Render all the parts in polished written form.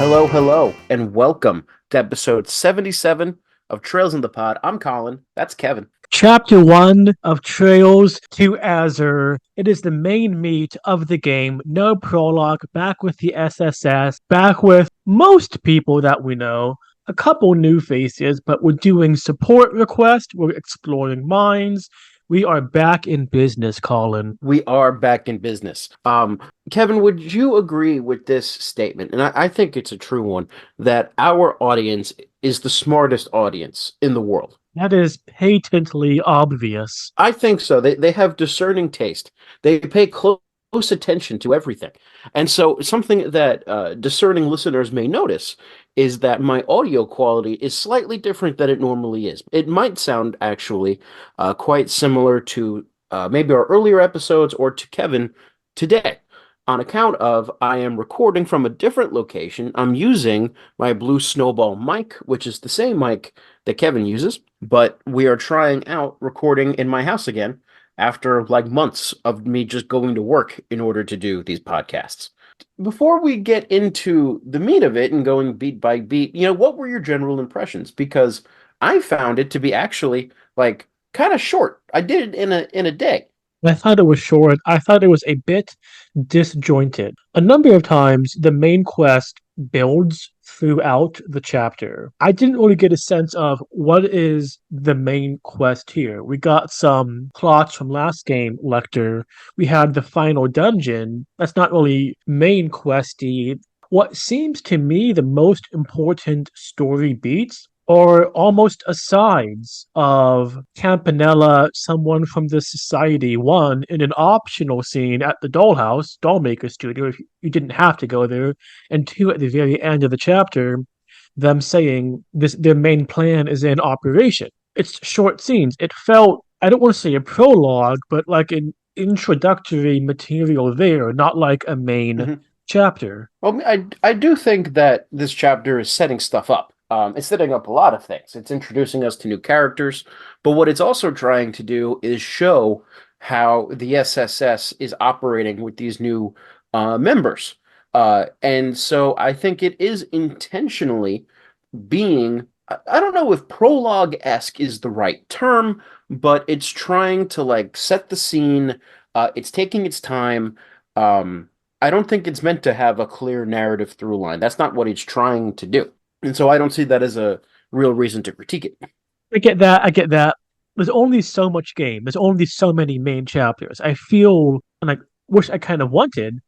Hello, and welcome to episode 77 of Trails in the Pod. I'm Colin. That's Kevin. Chapter 1 of Trails to Azure. It is the main meat of the game. No prologue. Back with the SSS. Back with most people that we know. A couple new faces, but we're doing support requests. We're exploring mines. We are back in business, Colin. We are back in business. Kevin, would you agree with this statement? And I think it's a true one that our audience is the smartest audience in the world. That is patently obvious. I think so. They have discerning taste. They pay close attention to everything. And so something that discerning listeners may notice is that my audio quality is slightly different than it normally is. It might sound actually quite similar to maybe our earlier episodes or to Kevin today. On account of I am recording from a different location, I'm using my Blue Snowball mic, which is the same mic that Kevin uses, but we are trying out recording in my house again after like months of me just going to work in order to do these podcasts. Before we get into the meat of it and going beat by beat, what were your general impressions? Because I found it to be actually like kind of short. I did it in a day. I thought it was short. I thought it was a bit disjointed. A number of times, the main quest builds throughout the chapter. I didn't really get a sense of what is the main quest here. We got some plots from last game, Lechter. We had the final dungeon. That's not really main questy. What seems to me the most important story beats or almost asides of Campanella, someone from the Society, one in an optional scene at the Dollhouse, Dollmaker Studio, if you didn't have to go there, and two at the very end of the chapter, them saying their main plan is in operation. It's short scenes. It felt, I don't want to say a prologue, but like an introductory material there, not like a main Mhm. chapter. Well, I do think that this chapter is setting stuff up. It's setting up a lot of things. It's introducing us to new characters, but what it's also trying to do is show how the SSS is operating with these new members. And so I think it is intentionally being, I don't know if prologue-esque is the right term, but it's trying to like set the scene. It's taking its time. I don't think it's meant to have a clear narrative through line. That's not what it's trying to do. And so I don't see that as a real reason to critique it. I get that. I get that. There's only so much game. There's only so many main chapters. I feel, and I wish I kind of wanted,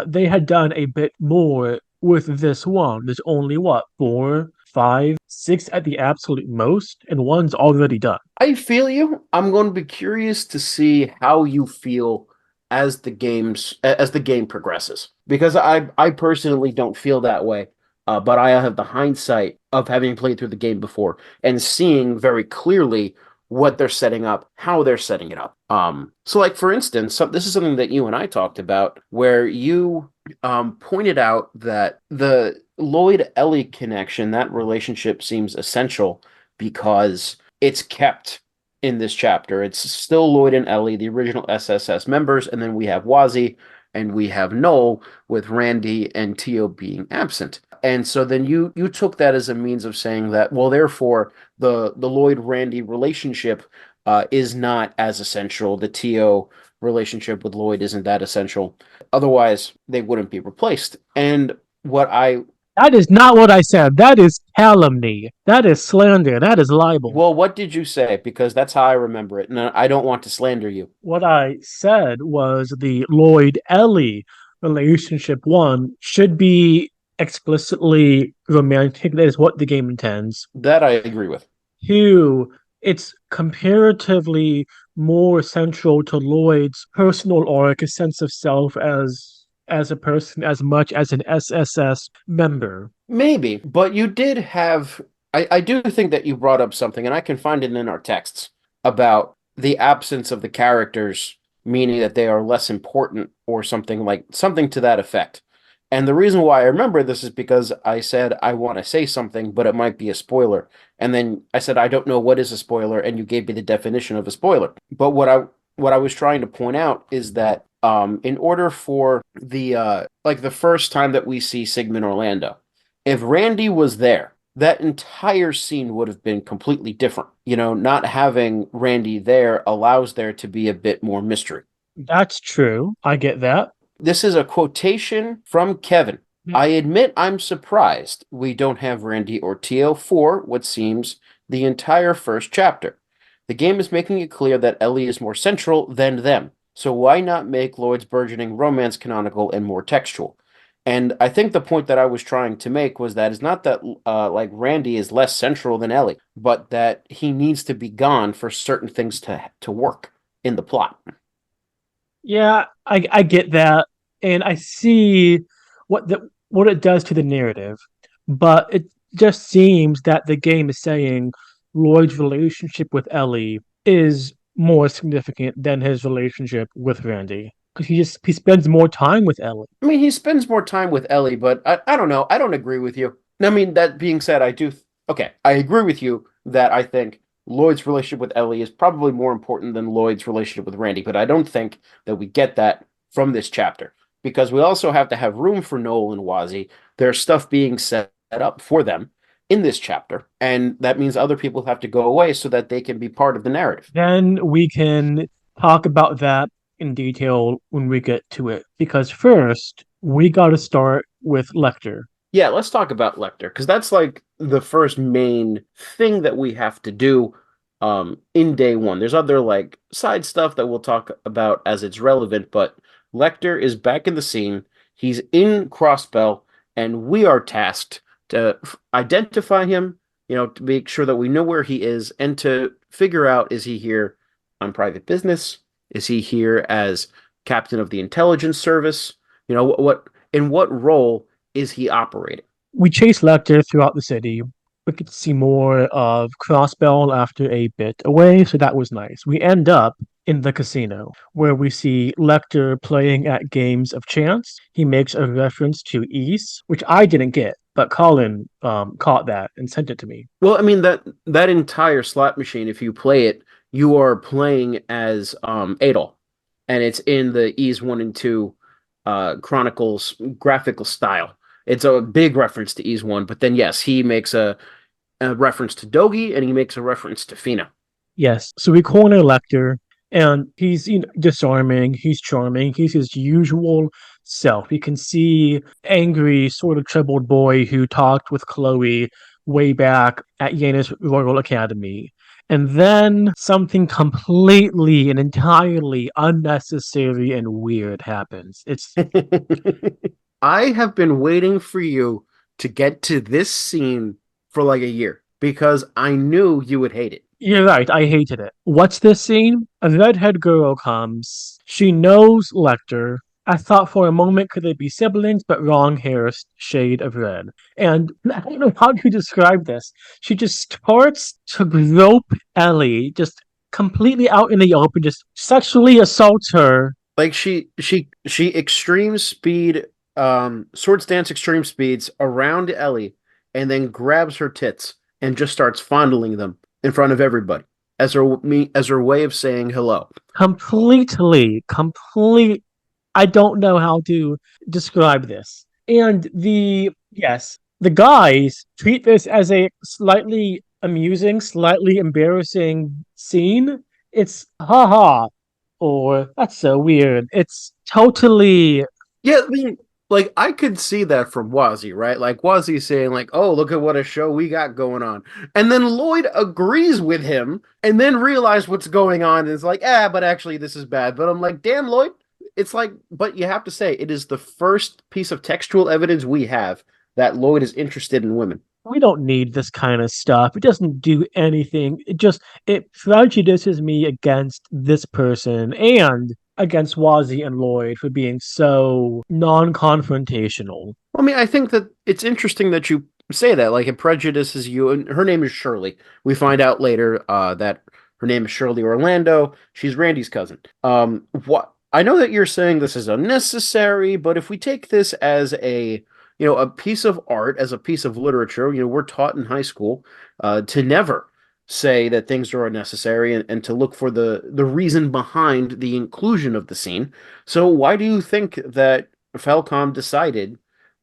they had done a bit more with this one. There's only what, four, five, six at the absolute most, and one's already done. I feel you. I'm going to be curious to see how you feel as the game progresses because I personally don't feel that way. But I have the hindsight of having played through the game before and seeing very clearly what they're setting up, how they're setting it up. So like for instance, this is something that you and I talked about where you pointed out that the Lloyd Ellie connection, that relationship seems essential because it's kept in this chapter. It's still Lloyd and Ellie, the original SSS members, and then we have Wazy and we have Noel with Randy and Tio being absent. And so then you took that as a means of saying that, well, therefore the Lloyd Randy relationship is not as essential. The Tio relationship with Lloyd isn't that essential. Otherwise, they wouldn't be replaced. And what I That is not what I said. That is calumny. That is slander. That is libel. well, what did you say? Because that's how I remember it, and I don't want to slander you. What I said was the Lloyd Ellie relationship one should be explicitly romantic. That is what the game intends. That I agree with. Two, it's comparatively more central to Lloyd's personal arc, a sense of self as a person as much as an SSS member. Maybe, but you did have. I do think that you brought up something, and I can find it in our texts about the absence of the characters, meaning that they are less important or something to that effect. And the reason why I remember this is because I said I want to say something, but it might be a spoiler. And then I said I don't know what is a spoiler, and you gave me the definition of a spoiler. But what I was trying to point out is that in order for the like the first time that we see Sigmund Orlando, If Randy was there, that entire scene would have been completely different. Not having Randy there allows there to be a bit more mystery. That's true. I get that. This is a quotation from Kevin. I admit I'm surprised we don't have Randy or Tio for what seems the entire first chapter. The game is making it clear that Ellie is more central than them, so why not make Lloyd's burgeoning romance canonical and more textual? And I think the point that I was trying to make was that it's not that like Randy is less central than Ellie, but that he needs to be gone for certain things to work in the plot. Yeah, I get that, and I see what it does to the narrative, but it just seems that the game is saying Lloyd's relationship with Ellie is more significant than his relationship with Randy because he spends more time with Ellie. I mean, he spends more time with Ellie, but I don't know. I don't agree with you. I mean, that being said, okay, I agree with you that I think Lloyd's relationship with Ellie is probably more important than Lloyd's relationship with Randy, but I don't think that we get that from this chapter because we also have to have room for Noel and Wazy. There's stuff being set up for them in this chapter, and that means other people have to go away so that they can be part of the narrative. Then we can talk about that in detail when we get to it. Because first, we got to start with Lecter. Yeah, let's talk about Lecter because that's like the first main thing that we have to do in day one. There's other like side stuff that we'll talk about as it's relevant, but Lecter is back in the scene. He's in Crossbell, and we are tasked to identify him, to make sure that we know where he is and to figure out, is he here on private business? Is he here as captain of the intelligence service? What in what role is he operating? We chase Lecter throughout the city. We could see more of Crossbell after a bit away, so that was nice. We end up in the casino, where we see Lecter playing at games of chance. He makes a reference to Ries, which I didn't get, but Colin caught that and sent it to me. Well, I mean that entire slot machine, if you play it, you are playing as Adol, and it's in the Ease 1 and 2 Chronicles graphical style. It's a big reference to Ease 1, but then yes, he makes a reference to Dogi and he makes a reference to Fina. Yes. So we corner Lecter, and he's disarming. He's charming. He's his usual self. You can see angry, sort of troubled boy who talked with Chloe way back at Yanis Royal Academy. And then something completely and entirely unnecessary and weird happens. It's I have been waiting for you to get to this scene for like a year because I knew you would hate it. You're right, I hated it. What's this scene? A redhead girl comes. She knows Lecter. I thought for a moment could they be siblings, but wrong hair shade of red. And I don't know how to describe this. She just starts to grope Ellie, just completely out in the open, just sexually assaults her. Like she extreme speed swords dance extreme speeds around Ellie and then grabs her tits and just starts fondling them in front of everybody as her way of saying hello. Complete. I don't know how to describe this. And the guys treat this as a slightly amusing, slightly embarrassing scene. It's haha, or that's so weird. It's totally Yeah, I mean, like I could see that from Wazy, right? Like Wazy saying, like, "Oh, look at what a show we got going on," and then Lloyd agrees with him, and then realize what's going on, and is like, but actually this is bad." But I'm like, "Damn, Lloyd!" It's like, but you have to say it is the first piece of textual evidence we have that Lloyd is interested in women. we don't need this kind of stuff. It doesn't do anything. It prejudices me against this person and against Wazi and Lloyd for being so non-confrontational. I mean, I think that it's interesting that you say that. Like, it prejudices you. And her name is Shirley. We find out later that her name is Shirley Orlando. She's Randy's cousin. What I know that you're saying this is unnecessary, but if we take this as a piece of art, as a piece of literature, we're taught in high school to never say that things are unnecessary and to look for the reason behind the inclusion of the scene. So why do you think that Falcom decided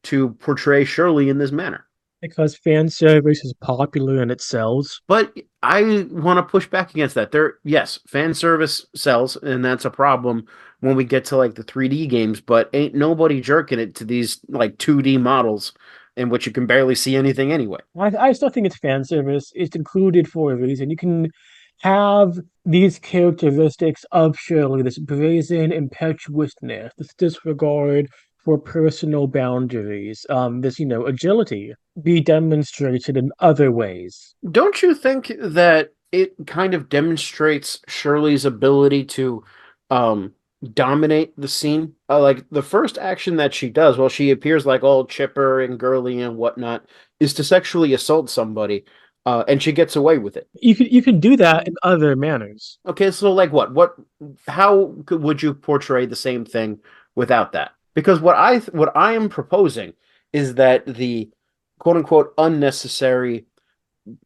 to portray Shirley in this manner? because fan service is popular and it sells. But I want to push back against that. Yes, fan service sells, and that's a problem when we get to like the 3D games, but ain't nobody jerking it to these like 2D models in which you can barely see anything anyway. I still think it's fan service. It's included for a reason. You can have these characteristics of Shirley, this brazen impetuousness, this disregard for personal boundaries, this, agility, be demonstrated in other ways. Don't you think that it kind of demonstrates Shirley's ability to um dominate the scene? Like the first action that she does, while she appears like all chipper and girly and whatnot, is to sexually assault somebody, and she gets away with it. You can do that in other manners. Okay, so like would you portray the same thing without that? Because what I am proposing is that the quote unquote unnecessary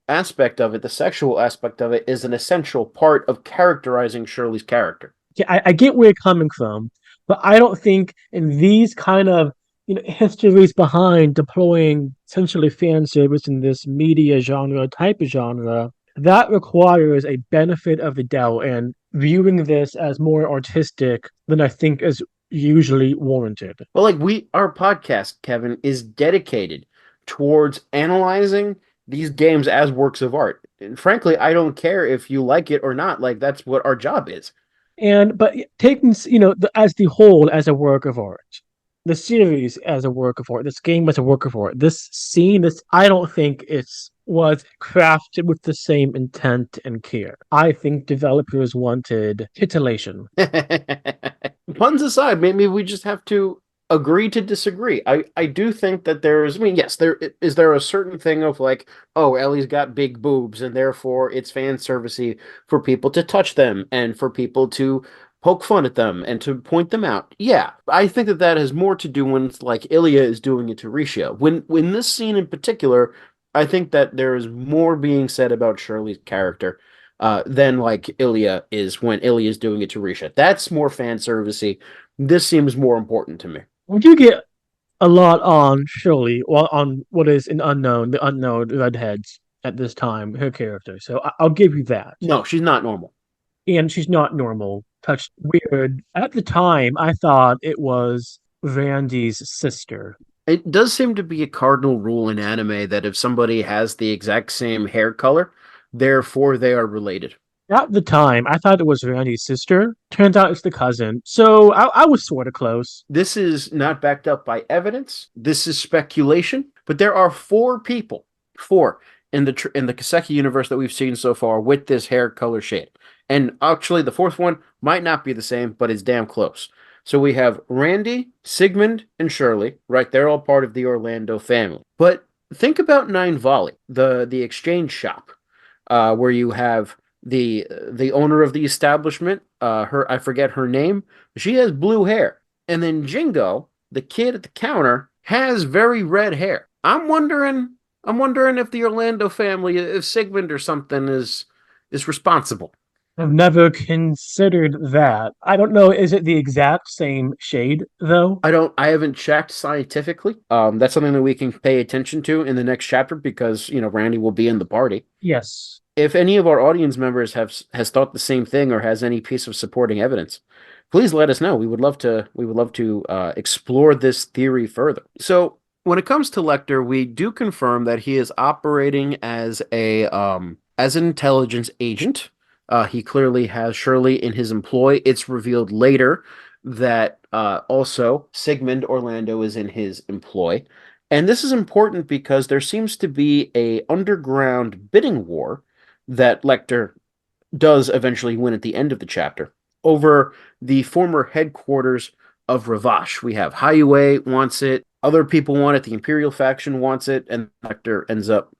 aspect of it, the sexual aspect of it, is an essential part of characterizing Shirley's character. Yeah, I get where you're coming from, but I don't think in these kind of histories behind deploying essentially fan service in this media genre type of genre, that requires a benefit of the doubt and viewing this as more artistic than I think is usually warranted. Well, like our podcast, Kevin, is dedicated towards analyzing these games as works of art. And frankly, I don't care if you like it or not. Like that's what our job is. And but taking as the whole as a work of art, the series as a work of art, this game as a work of art, this scene, this I don't think it's was crafted with the same intent and care. I think developers wanted titillation. Puns aside, maybe we just have to agree to disagree. I do think that I mean, yes, there a certain thing of like, oh, Ellie's got big boobs, and therefore it's fan servicey for people to touch them and for people to poke fun at them and to point them out. Yeah, I think that has more to do when like Ilya is doing it to Risha. When this scene in particular, I think that there is more being said about Shirley's character than like Ilya is when Ilya is doing it to Risha. That's more fan servicey. This seems more important to me. We do get a lot on Shirley, well, on what is the unknown redheads at this time, her character. So I'll give you that. No, she's not normal. And she's not normal. Touched weird. At the time, I thought it was Randy's sister. It does seem to be a cardinal rule in anime that if somebody has the exact same hair color, therefore they are related. At the time, I thought it was Randy's sister. Turns out it's the cousin. So I was sort of close. This is not backed up by evidence. This is speculation. But there are four in the Kaseki universe that we've seen so far with this hair color shade. And actually, the fourth one might not be the same, but it's damn close. So we have Randy, Sigmund, and Shirley, right? They're all part of the Orlando family. But think about Nine Volley, the exchange shop, where you have the owner of the establishment. Her I forget her name. She has blue hair, and then Jingo, the kid at the counter, has very red hair. I'm wondering if the Orlando family, if Sigmund or something is responsible. I've never considered that. I don't know. Is it the exact same shade, though? I haven't checked scientifically. That's something that we can pay attention to in the next chapter because, Randy will be in the party. Yes. If any of our audience members has thought the same thing or has any piece of supporting evidence, please let us know. We would love to explore this theory further. So when it comes to Lecter, we do confirm that he is operating as an intelligence agent. He clearly has Shirley in his employ. It's revealed later that also Sigmund Orlando is in his employ. And this is important because there seems to be a underground bidding war that Lecter does eventually win at the end of the chapter over the former headquarters of Ravash. We have Highway wants it, other people want it, the Imperial faction wants it, and Lecter ends up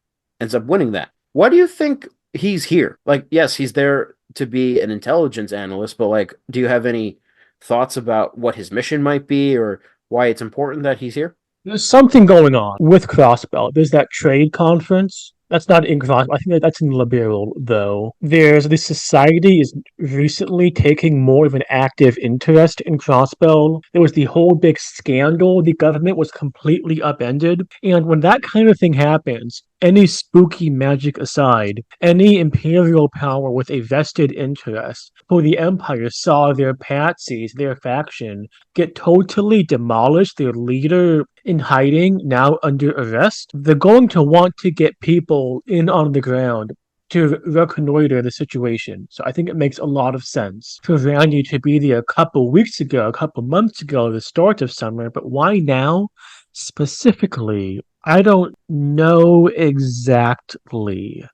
winning that. Why do you think he's here? Like, yes, he's there to be an intelligence analyst, but like, do you have any thoughts about what his mission might be or why it's important that he's here? There's something going on with Crossbelt. There's that trade conference. That's not in Crossbow. I think that's in Liberal, though. The society is recently taking more of an active interest in Crossbow. There was the whole big scandal. The government was completely upended. And when that kind of thing happens, any spooky magic aside, any imperial power with a vested interest for the Empire saw their patsies, their faction, get totally demolished, their leader in hiding, now under arrest. They're going to want to get people in on the ground to reconnoiter the situation. So I think it makes a lot of sense for Randy to be there a couple weeks ago, a couple months ago, the start of summer, but why now specifically? I don't know exactly.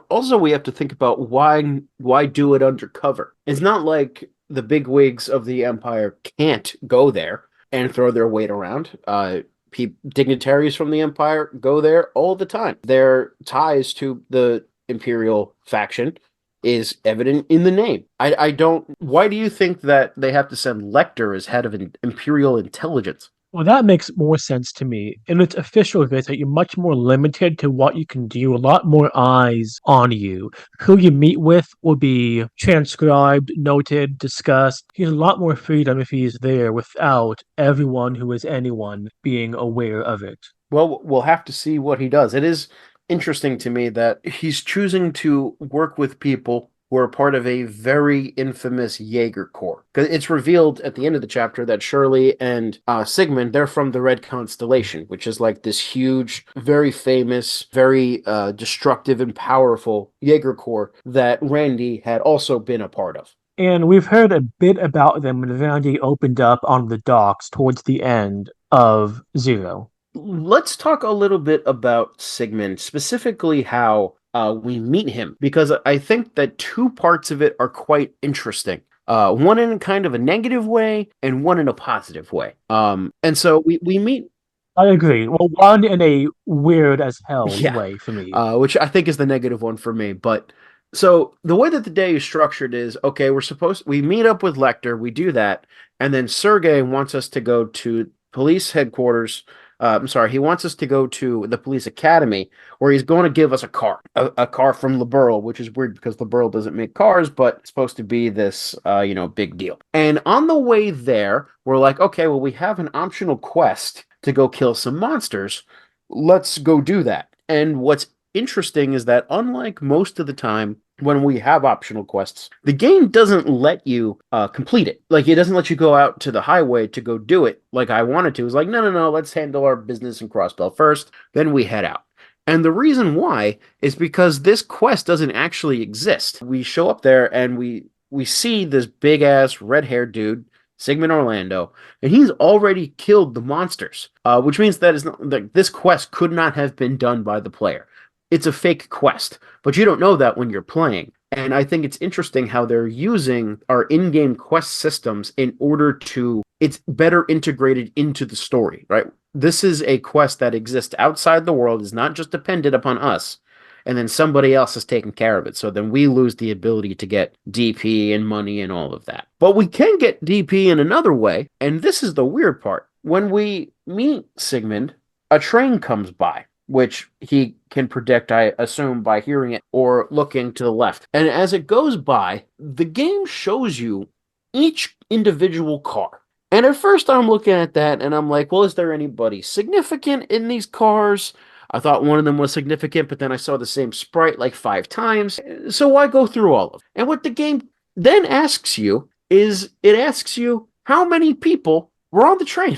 Also, we have to think about why do it undercover. It's not like the big wigs of the empire can't go there and throw their weight around. Dignitaries from the empire go there all the time. Their ties to the imperial faction is evident in the name. I don't. Why do you think that they have to send Lechter as head of imperial intelligence? Well, that makes more sense to me. In its official visit, you're much more limited to what you can do, a lot more eyes on you. Who you meet with will be transcribed, noted, discussed. He has a lot more freedom if he is there without everyone who is anyone being aware of it. Well, we'll have to see what he does. It is interesting to me that he's choosing to work with people who are part of a very infamous Jaeger Corps. Because it's revealed at the end of the chapter that Shirley and Sigmund, they're from the Red Constellation, which is like this huge, very famous, very destructive and powerful Jaeger Corps that Randy had also been a part of. And we've heard a bit about them when Vandy opened up on the docks towards the end of Zero. Let's talk a little bit about Sigmund, specifically how we meet him, because I think that two parts of it are quite interesting. One in kind of a negative way and one in a positive way. And so we meet, I agree. Well, one in a weird as hell yeah, way for me. which I think is the negative one for me. But so the way that the day is structured is okay, we meet up with Lecter, we do that, and then Sergey wants us to go to police headquarters. I'm sorry, he wants us to go to the police academy where he's going to give us a car from Liberl, which is weird because Liberl doesn't make cars, but it's supposed to be this, big deal. And on the way there, we're like, okay, well, we have an optional quest to go kill some monsters. Let's go do that. And what's interesting is that unlike most of the time when we have optional quests, the game doesn't let you complete it. Like it doesn't let you go out to the highway to go do it like I wanted to. It's like, no, no, no, let's handle our business in Crossbell first, then we head out. And the reason why is because this quest doesn't actually exist. We show up there and we see this big ass red haired dude, Sigmund Orlando, and he's already killed the monsters, which means that is not like this quest could not have been done by the player. It's a fake quest, but you don't know that when you're playing. And I think it's interesting how they're using our in-game quest systems in order to it's better integrated into the story, right? This is a quest that exists outside the world, is not just dependent upon us, and then somebody else is taking care of it. So then we lose the ability to get DP and money and all of that. But we can get DP in another way, and this is the weird part. When we meet Sigmund, a train comes by, which he can predict, I assume, by hearing it or looking to the left. And as it goes by, the game shows you each individual car. And at first I'm looking at that and I'm like, well, is there anybody significant in these cars? I thought one of them was significant, but then I saw the same sprite like 5 times. So why go through all of it? And what the game then asks you is it asks you how many people were on the train.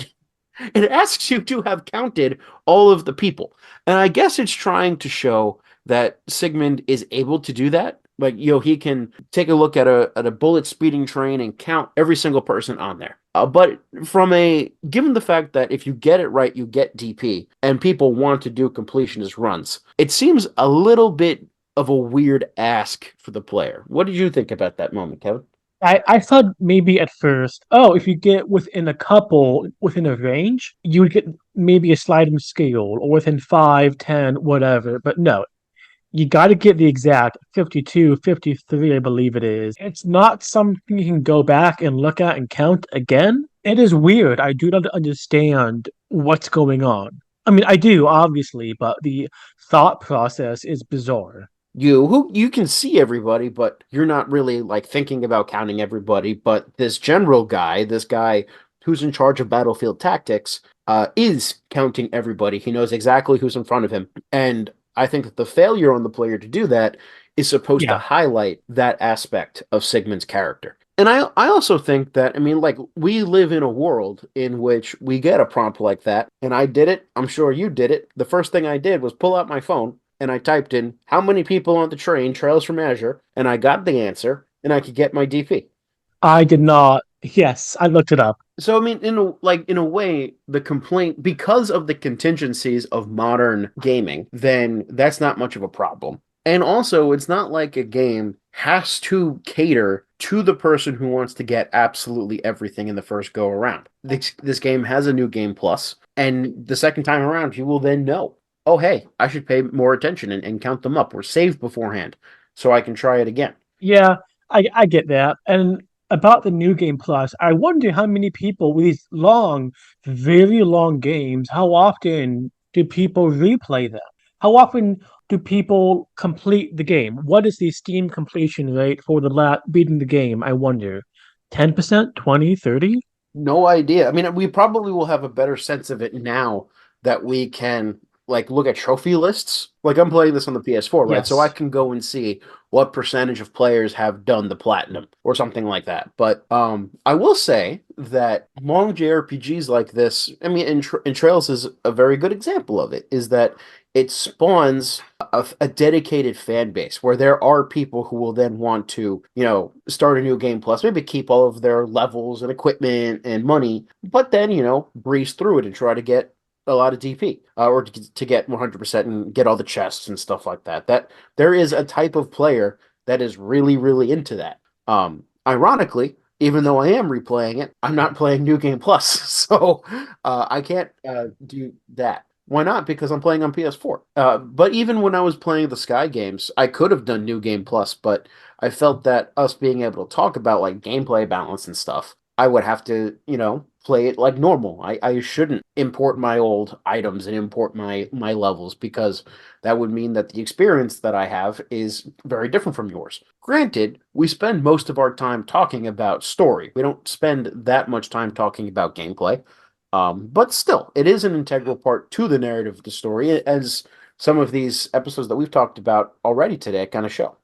It asks you to have counted all of the people. And I guess it's trying to show that Sigmund is able to do that. Like, he can take a look at a bullet speeding train and count every single person on there. But given the fact that if you get it right, you get DP, and people want to do completionist runs, it seems a little bit of a weird ask for the player. What did you think about that moment, Kevin? I thought maybe at first, oh, if you get within a range, you would get maybe a sliding scale or within 5, 10, whatever. But no, you got to get the exact 52, 53, I believe it is. It's not something you can go back and look at and count again. It is weird. I do not understand what's going on. I mean, I do, obviously, but the thought process is bizarre. You can see everybody, but you're not really like thinking about counting everybody. But this general guy, this guy who's in charge of battlefield tactics, is counting everybody. He knows exactly who's in front of him, and I think that the failure on the player to do that is supposed to Yeah, highlight that aspect of Sigmund's character. And I also think that, I mean, like, we live in a world in which we get a prompt like that, and I did it. I'm sure you did it. The first thing I did was pull out my phone and I typed in how many people on the train trails from Azure, and I got the answer, and I could get my DP. I did not. Yes, I looked it up. So I mean, in a way, the complaint because of the contingencies of modern gaming, then that's not much of a problem. And also, it's not like a game has to cater to the person who wants to get absolutely everything in the first go around. This game has a new game plus, and the second time around, you will then know, oh hey, I should pay more attention and count them up or save beforehand so I can try it again. Yeah, I get that. And about the new game plus, I wonder how many people with these long, very long games, how often do people replay them? How often do people complete the game? What is the Steam completion rate for the beating the game? I wonder. 10%, 20, 30? No idea. I mean, we probably will have a better sense of it now that we can like look at trophy lists. Like I'm playing this on the PS4, right? So I Yes. can go and see what percentage of players have done the platinum or something like that. But I will say that long JRPGs like this, I mean, in Trails is a very good example of it, is that it spawns a dedicated fan base where there are people who will then want to, start a new game plus, maybe keep all of their levels and equipment and money, but then, breeze through it and try to get a lot of DP or to get 100% and get all the chests and stuff like that. That there is a type of player that is really, really into that. Ironically, even though I am replaying it, I'm not playing New Game Plus, so I can't do that. Why not? Because I'm playing on PS4. But even when I was playing the Sky games, I could have done New Game Plus, but I felt that us being able to talk about like gameplay balance and stuff, I would have to, play it like normal. I shouldn't import my old items and import my levels because that would mean that the experience that I have is very different from yours. Granted, we spend most of our time talking about story. We don't spend that much time talking about gameplay. But still, it is an integral part to the narrative of the story, as some of these episodes that we've talked about already today kind of show.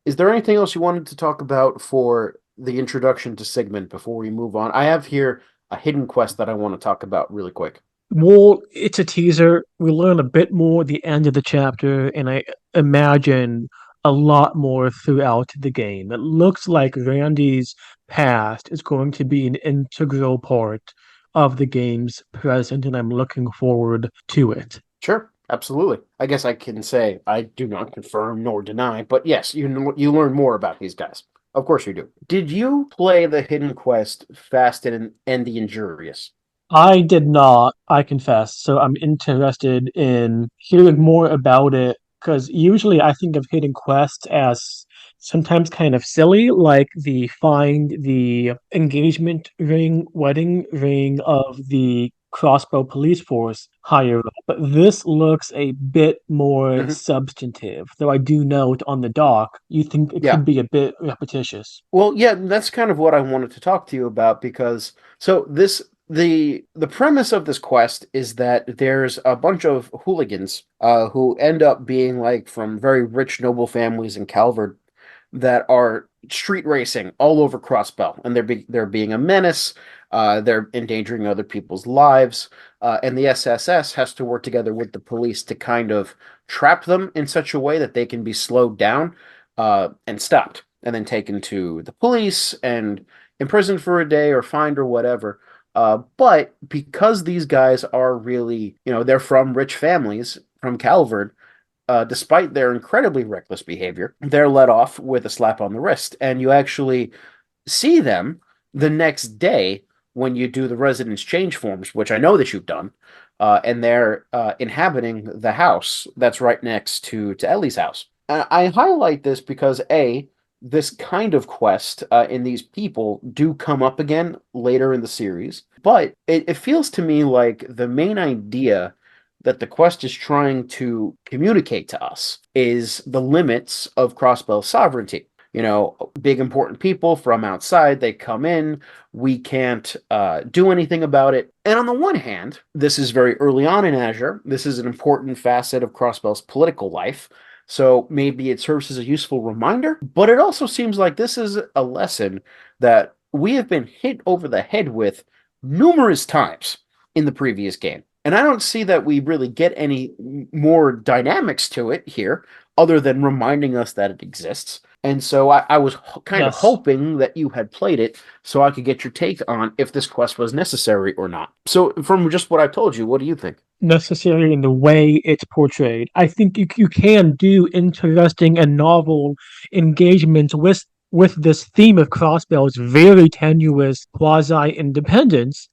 Is there anything else you wanted to talk about for the introduction to Sigmund before we move on? I have here a hidden quest that I want to talk about really quick. Well, it's a teaser. We learn a bit more at the end of the chapter, and I imagine a lot more throughout the game. It looks like Randy's past is going to be an integral part of the game's present, and I'm looking forward to it. Sure, absolutely. I guess I can say I do not confirm nor deny, but yes, you learn more about these guys. Of course you do. Did you play the hidden quest Fast and the Injurious? I did not, I confess. So I'm interested in hearing more about it because usually I think of hidden quests as sometimes kind of silly, like the find the engagement ring, wedding ring of the crossbow police force higher up. But this looks a bit more Hmm. substantive, though I do note on the dock, you think it Yeah. could be a bit repetitious. Well, yeah, that's kind of what I wanted to talk to you about because so this the premise of this quest is that there's a bunch of hooligans who end up being like from very rich noble families in Calvert that are street racing all over Crossbell, and they're being a menace. They're endangering other people's lives, and the SSS has to work together with the police to kind of trap them in such a way that they can be slowed down and stopped, and then taken to the police and imprisoned for a day or fined or whatever. But because these guys are really, they're from rich families from Calvert, despite their incredibly reckless behavior, they're let off with a slap on the wrist. And you actually see them the next day when you do the residence change forms, which I know that you've done, and they're inhabiting the house that's right next to Ellie's house. I highlight this because A, this kind of quest in these people do come up again later in the series, but it feels to me like the main idea that the quest is trying to communicate to us is the limits of Crossbell's sovereignty. You know, big important people from outside, they come in, we can't do anything about it. And on the one hand, this is very early on in Azure. This is an important facet of Crossbell's political life. So maybe it serves as a useful reminder, but it also seems like this is a lesson that we have been hit over the head with numerous times in the previous game. And I don't see that we really get any more dynamics to it here, other than reminding us that it exists. And so I was kind of Yes, hoping that you had played it so I could get your take on if this quest was necessary or not. So, from just what I told you, what do you think? necessary in the way it's portrayed. I think you can do interesting and novel engagements with this theme of Crossbell's very tenuous quasi independence,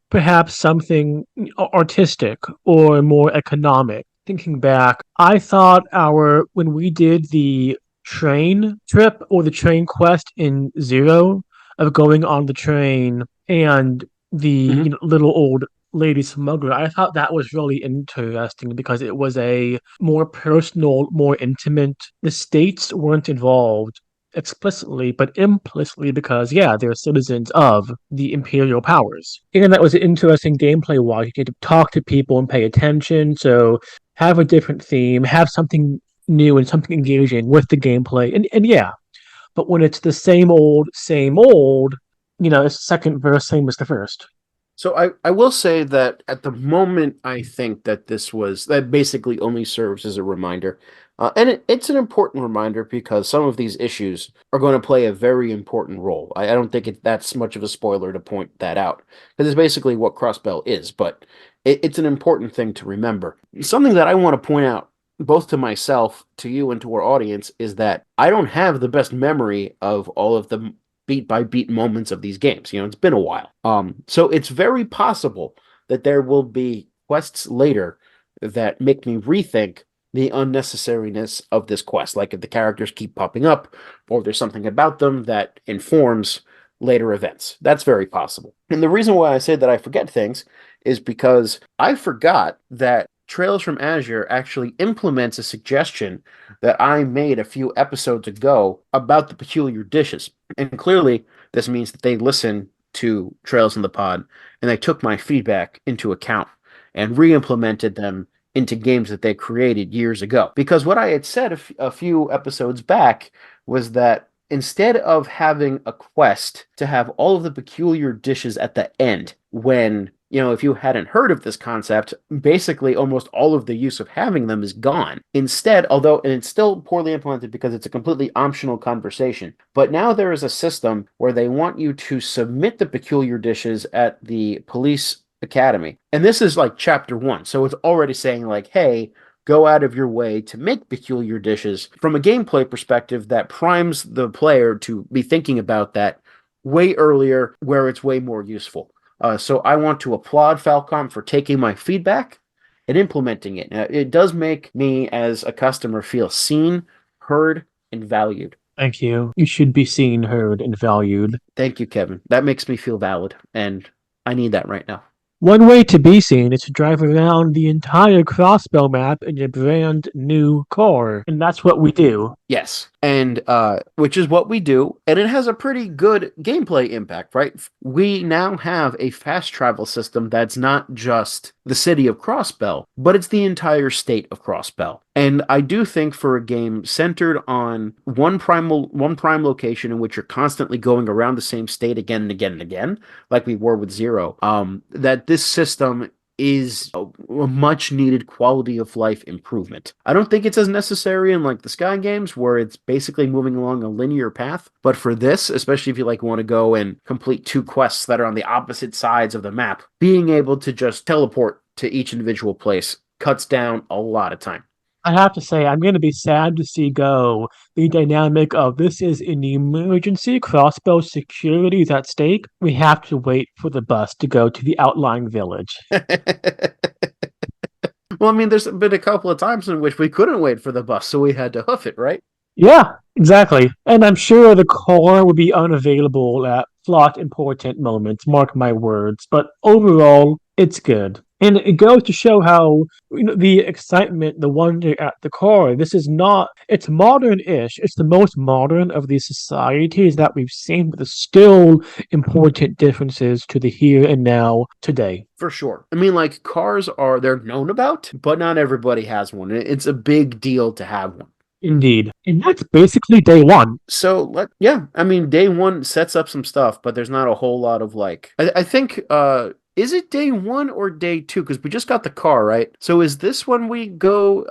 perhaps something artistic or more economic. Thinking back, I thought our when we did the train trip or the train quest in Zero of going on the train and the Hmm. little old lady smuggler, I thought that was really interesting because it was a more personal, more intimate. The states weren't involved explicitly, but implicitly because, yeah, they're citizens of the imperial powers. And that was interesting gameplay wise. You get to talk to people and pay attention. So have a different theme, have something new and something engaging with the gameplay. And yeah, but when it's the same old, it's second verse, same as the first. So I will say that at the moment I think that that basically only serves as a reminder. And it's an important reminder because some of these issues are going to play a very important role. I don't think that's much of a spoiler to point that out because it's basically what Crossbell is, but it's an important thing to remember. Something that I want to point out both to myself, to you, and to our audience is that I don't have the best memory of all of the beat by beat moments of these games. You know, it's been a while. So it's very possible that there will be quests later that make me rethink the unnecessariness of this quest. Like if the characters keep popping up, or there's something about them that informs later events. That's very possible. And the reason why I say that I forget things is because I forgot that Trails from Azure actually implements a suggestion that I made a few episodes ago about the peculiar dishes. And clearly, this means that they listen to Trails in the Pod and they took my feedback into account and re implemented them into games that they created years ago. Because what I had said a few episodes back was that instead of having a quest to have all of the peculiar dishes at the end, when if you hadn't heard of this concept, basically almost all of the use of having them is gone. Instead, and it's still poorly implemented because it's a completely optional conversation, but now there is a system where they want you to submit the peculiar dishes at the police academy. And this is like chapter one. So it's already saying, like, hey, go out of your way to make peculiar dishes from a gameplay perspective that primes the player to be thinking about that way earlier, where it's way more useful. So I want to applaud Falcom for taking my feedback and implementing it. It does make me, as a customer, feel seen, heard, and valued. Thank you. You should be seen, heard, and valued. Thank you, Kevin. That makes me feel valid, and I need that right now. One way to be seen is to drive around the entire Crossbow map in a brand new car. And that's what we do. Yes, and which is what we do, and it has a pretty good gameplay impact, right? We now have a fast travel system that's not just the city of Crossbell, but it's the entire state of Crossbell. And I do think for a game centered on one prime location in which you're constantly going around the same state again and again and again, like we were with Zero, that this system is a much needed quality of life improvement. I don't think it's as necessary in like the Sky games where it's basically moving along a linear path, but for this, especially if you like want to go and complete two quests that are on the opposite sides of the map, being able to just teleport to each individual place cuts down a lot of time. I have to say, I'm going to be sad to see go the dynamic of this is an emergency, crossbow security is at stake. We have to wait for the bus to go to the outlying village. Well, I mean, there's been a couple of times in which we couldn't wait for the bus, so we had to hoof it, right? Yeah, exactly. And I'm sure the core will be unavailable at plot important moments, mark my words. But overall, it's good. And it goes to show how the excitement, the wonder at the core. This is not. It's modern-ish. It's the most modern of these societies that we've seen, but there's still important differences to the here and now today. For sure. I mean, like cars are they're known about, but not everybody has one. It's a big deal to have one. Indeed, and that's basically day one. So yeah, I mean, day one sets up some stuff, but there's not a whole lot of like. I think is it day one or day two? Because we just got the car, right? So is this when we go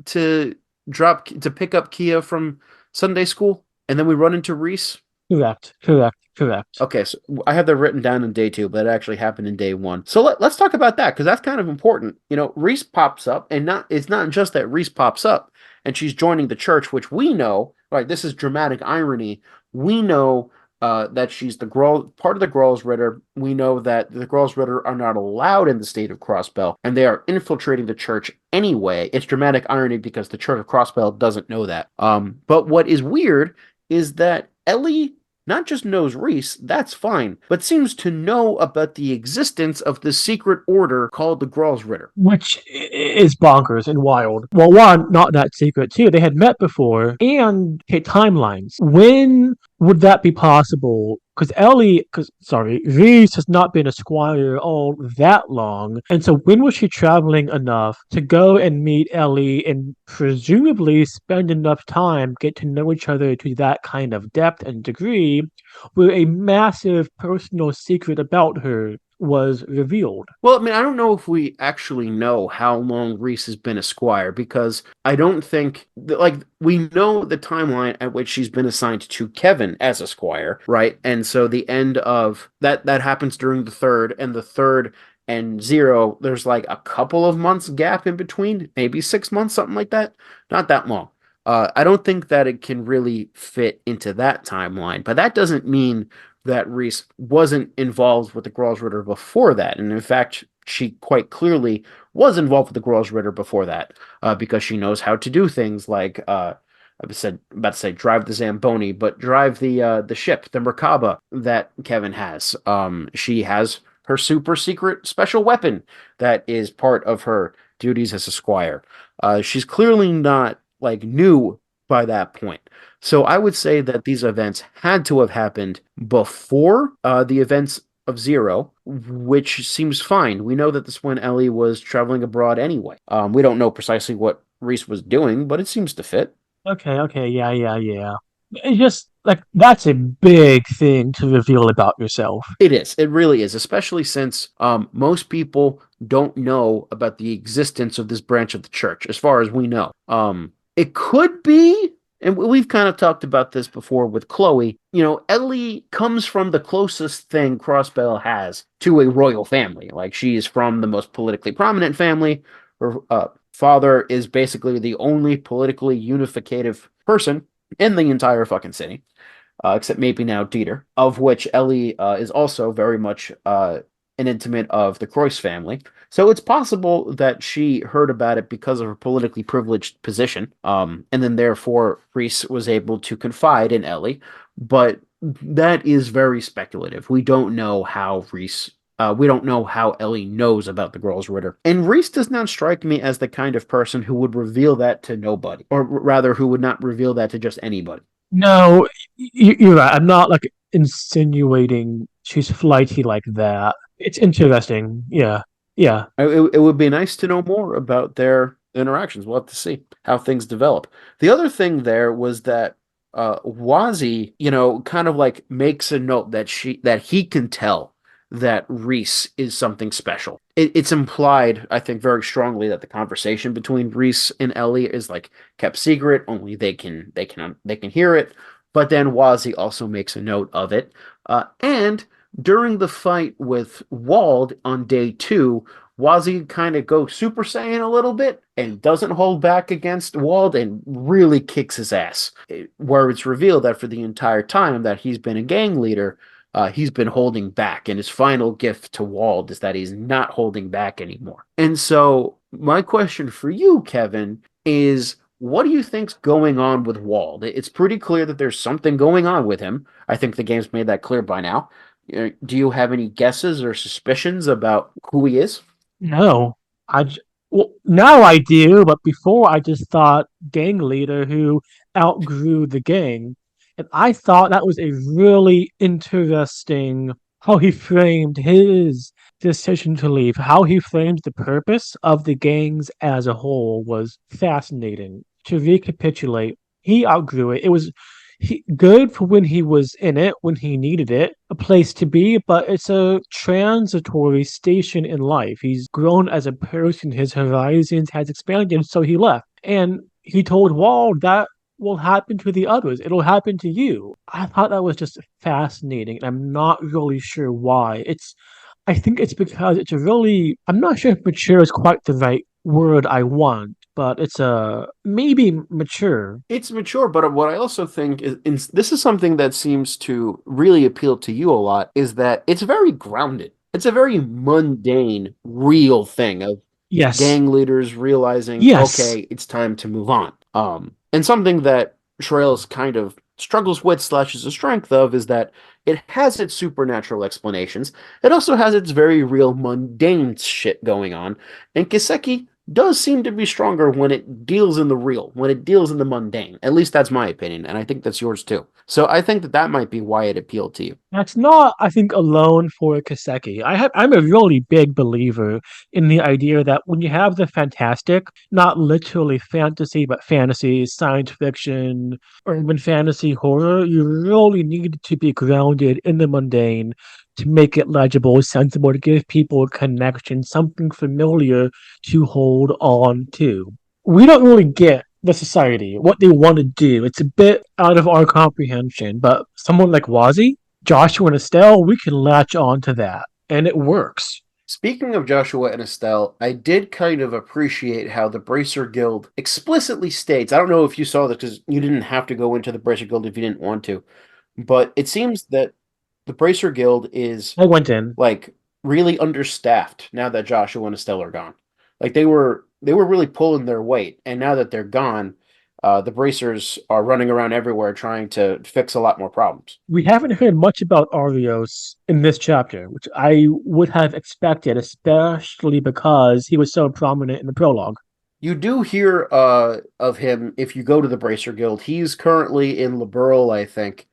to to pick up Kia from Sunday school, and then we run into Reese? Correct. Correct. Correct. Okay, so I have that written down in day two, but it actually happened in day one. So let's talk about that because that's kind of important. You know, Reese pops up, and not it's not just that Reese pops up and she's joining the church, which we know, right? This is dramatic irony. We know that she's the girl, part of the Girls Ritter. We know that the Girls Ritter are not allowed in the state of Crossbell, and they are infiltrating the church anyway. It's dramatic irony because the Church of Crossbell doesn't know that. But what is weird is that Ellie not just knows Reese, that's fine, but seems to know about the existence of this secret order called the Gralsritter. Which is bonkers and wild. Well, one, not that secret. Two, they had met before, and okay, timelines. When would that be possible? Sorry, Ries has not been a squire all that long, and so when was she traveling enough to go and meet Ellie and presumably spend enough time, get to know each other to that kind of depth and degree, where a massive personal secret about her was revealed? Well, I mean, I don't know if we actually know how long Reese has been a squire because I don't think like we know the timeline at which she's been assigned to Kevin as a squire, right? And so the end of that happens during the third, and the third and zero, there's like a couple of months gap in between, maybe 6 months, something like that. Not that long. I don't think that it can really fit into that timeline, but that doesn't mean that Reese wasn't involved with the Gralsritter before that. And in fact, she quite clearly was involved with the Gralsritter before that because she knows how to do things like, about to say drive the Zamboni, but drive the ship, the Merkaba that Kevin has. She has her super secret special weapon that is part of her duties as a squire. She's clearly not like new by that point. So I would say that these events had to have happened before the events of Zero, which seems fine. We know that this when Ellie was traveling abroad anyway. We don't know precisely what Reese was doing, but it seems to fit. Okay, okay, yeah, yeah, yeah. It's just like that's a big thing to reveal about yourself. It is. It really is, especially since most people don't know about the existence of this branch of the church, as far as we know. It could be, and we've kind of talked about this before with Chloe. You know, Ellie comes from the closest thing Crossbell has to a royal family. Like she is from the most politically prominent family. Her father is basically the only politically unificative person in the entire fucking city except maybe now Dieter, of which Ellie is also very much an intimate of the Croix family. So it's possible that she heard about it because of her politically privileged position, and then therefore Reese was able to confide in Ellie. But that is very speculative. We don't know how Reese. We don't know how Ellie knows about the girl's Ritter. And Reese does not strike me as the kind of person who would reveal that to nobody, or rather, who would not reveal that to just anybody. No, you're right. I'm not like insinuating she's flighty like that. It's interesting. Yeah, yeah. It would be nice to know more about their interactions. We'll have to see how things develop. The other thing there was that Wazy, you know, kind of like makes a note that he can tell that Reese is something special. It's implied, I think, very strongly that the conversation between Reese and Ellie is like kept secret. Only they can hear it. But then Wazy also makes a note of it, and during the fight with Wald on day two, Wazy kind of goes Super Saiyan a little bit and doesn't hold back against Wald and really kicks his ass. Where it's revealed that for the entire time that he's been a gang leader, he's been holding back. And his final gift to Wald is that he's not holding back anymore. And so, my question for you, Kevin, is what do you think's going on with Wald? It's pretty clear that there's something going on with him. I think the game's made that clear by now. Do you have any guesses or suspicions about who he is? No, well, now I do, but before I just thought gang leader who outgrew the gang. And I thought that was a really interesting how he framed his decision to leave, how he framed the purpose of the gangs as a whole was fascinating. To recapitulate, he outgrew it. It was good for when he was in it, when he needed it, a place to be, but it's a transitory station in life. He's grown as a person, his horizons has expanded, so he left. And he told Wald that will happen to the others. It'll happen to you. I thought that was just fascinating, and I'm not really sure why. I think it's because it's a really, I'm not sure if mature is quite the right word I want, but it's a maybe mature. It's mature, but what I also think is this is something that seems to really appeal to you a lot, is that it's very grounded. It's a very mundane, real thing of Yes. gang leaders realizing, Yes. okay, it's time to move on. And something that Trails kind of struggles with slash is a strength of is that it has its supernatural explanations. It also has its very real mundane shit going on. And Kiseki does seem to be stronger when it deals in the real, when it deals in the mundane. At least that's my opinion, and I think that's yours too. So I think that that might be why it appealed to you. That's not, I think, alone for Kaseki. I'm a really big believer in the idea that when you have the fantastic, not literally fantasy, but fantasy, science fiction, urban fantasy, horror, you really need to be grounded in the mundane to make it legible, sensible, to give people a connection, something familiar to hold on to. We don't really get the society, what they want to do. It's a bit out of our comprehension, but someone like Wazy, Joshua and Estelle, we can latch on to that, and it works. Speaking of Joshua and Estelle, I did kind of appreciate how the Bracer Guild explicitly states, I don't know if you saw this because you didn't have to go into the Bracer Guild if you didn't want to, but it seems that the Bracer Guild is I went in. like really understaffed now that Joshua and Estelle are gone. Like they were really pulling their weight, and now that they're gone, the Bracers are running around everywhere trying to fix a lot more problems. We haven't heard much about Arios in this chapter, which I would have expected, especially because he was so prominent in the prologue. You do hear of him if you go to the Bracer Guild. He's currently in Liberal, I think,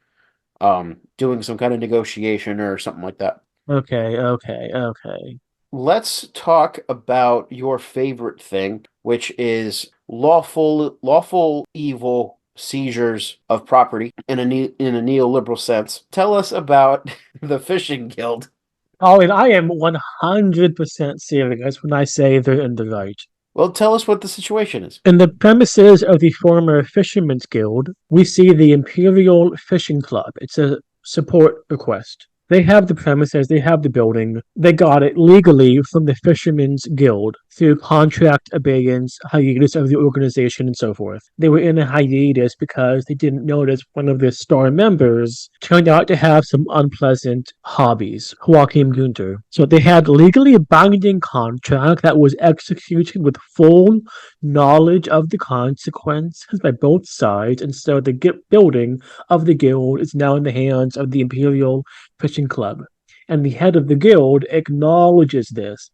doing some kind of negotiation or something like that. Okay, okay, okay. Let's talk about your favorite thing, which is lawful evil seizures of property in in a neoliberal sense. Tell us about the fishing guild. Oh, and I am 100% serious when I say they're in the right. Well, tell us what the situation is. In the premises of the former Fishermen's Guild, we see the Imperial Fishing Club. It's a support request. They have the premises, they have the building. They got it legally from the Fishermen's Guild through contract abeyance, hiatus of the organization, and so forth. They were in a hiatus because they didn't notice one of their star members turned out to have some unpleasant hobbies, Joachim Gunter. So they had legally binding contract that was executed with full knowledge of the consequences by both sides, and so the building of the guild is now in the hands of the Imperial Fishing Club. And the head of the guild acknowledges this.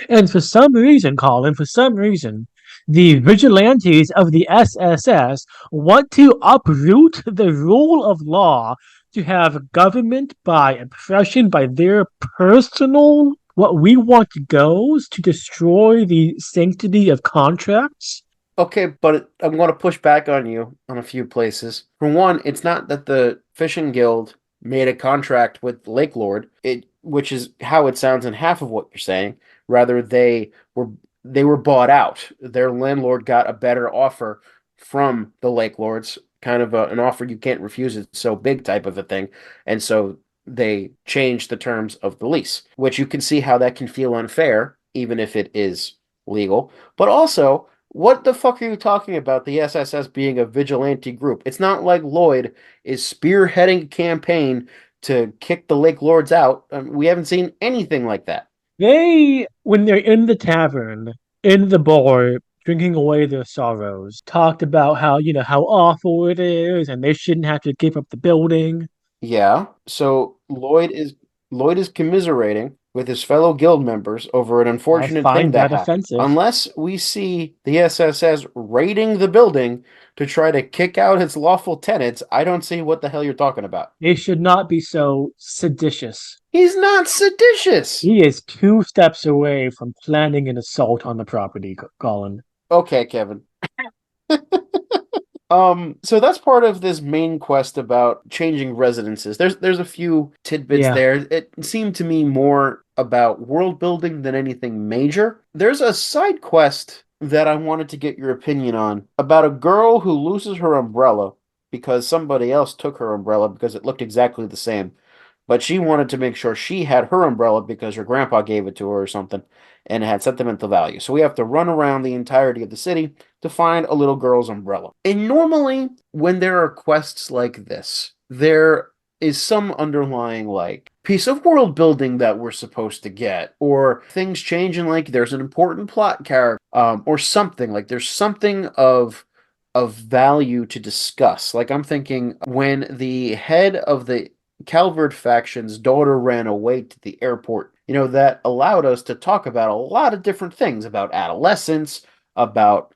And for some reason, Colin, for some reason, the vigilantes of the SSS want to uproot the rule of law to have government by oppression, by their personal what we want goes to destroy the sanctity of contracts. Okay, but I'm going to push back on you on a few places. For one, it's not that the fishing guild made a contract with Lake Lord, which is how it sounds in half of what you're saying. Rather, they were bought out. Their landlord got a better offer from the Lake Lords, kind of an offer you can't refuse. It's so big type of a thing, and so they changed the terms of the lease, which you can see how that can feel unfair, even if it is legal. But also, what the fuck are you talking about? The SSS being a vigilante group? It's not like Lloyd is spearheading a campaign to kick the Lake Lords out. We haven't seen anything like that. They, when they're in the tavern, in the bar, drinking away their sorrows, talked about how, how awful it is and they shouldn't have to give up the building. Yeah. So Lloyd is commiserating. with his fellow guild members over an I unfortunate thing find that that happened. offensive. Unless we see the SSS raiding the building to try to kick out its lawful tenants, I don't see what the hell you're talking about. They should not be so seditious. He's not seditious. He is 2 steps away from planning an assault on the property, Colin. Okay, Kevin. So that's part of this main quest about changing residences. There's a few tidbits Yeah, there. It seemed to me more about world building than anything major. There's a side quest that I wanted to get your opinion on about a girl who loses her umbrella because somebody else took her umbrella because it looked exactly the same. But she wanted to make sure she had her umbrella because her grandpa gave it to her or something and it had sentimental value. So we have to run around the entirety of the city to find a little girl's umbrella. And normally, when there are quests like this, there is some underlying like piece of world building that we're supposed to get, or things change and like there's an important plot character, or something like there's something of value to discuss. Like I'm thinking when the head of the Calvert faction's daughter ran away to the airport, that allowed us to talk about a lot of different things about adolescence, about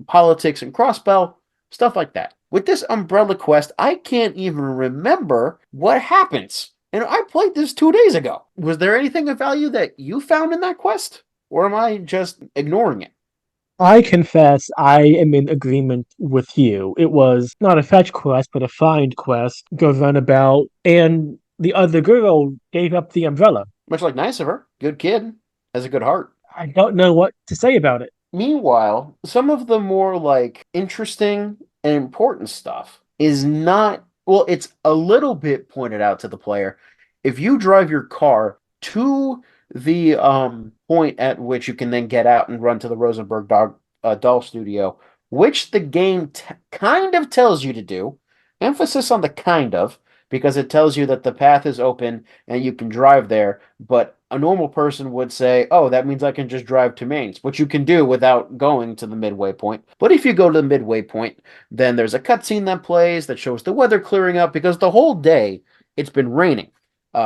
politics and crossbell, stuff like that. With this Umbrella Quest, I can't even remember what happens. And I played this 2 days ago. Was there anything of value that you found in that quest? Or am I just ignoring it? I confess I am in agreement with you. It was not a fetch quest, but a find quest. Go run about, and the other girl gave up the umbrella. Much like nice of her. Good kid. Has a good heart. I don't know what to say about it. Meanwhile, some of the more like interesting and important stuff is not, well, it's a little bit pointed out to the player. If you drive your car to the point at which you can then get out and run to the Rosenberg doll studio, which the game kind of tells you to do, emphasis on the kind of, because it tells you that the path is open and you can drive there, but a normal person would say, oh, that means I can just drive to Mainz, which you can do without going to the midway point. But if you go to the midway point, then there's a cutscene that plays that shows the weather clearing up because the whole day it's been raining.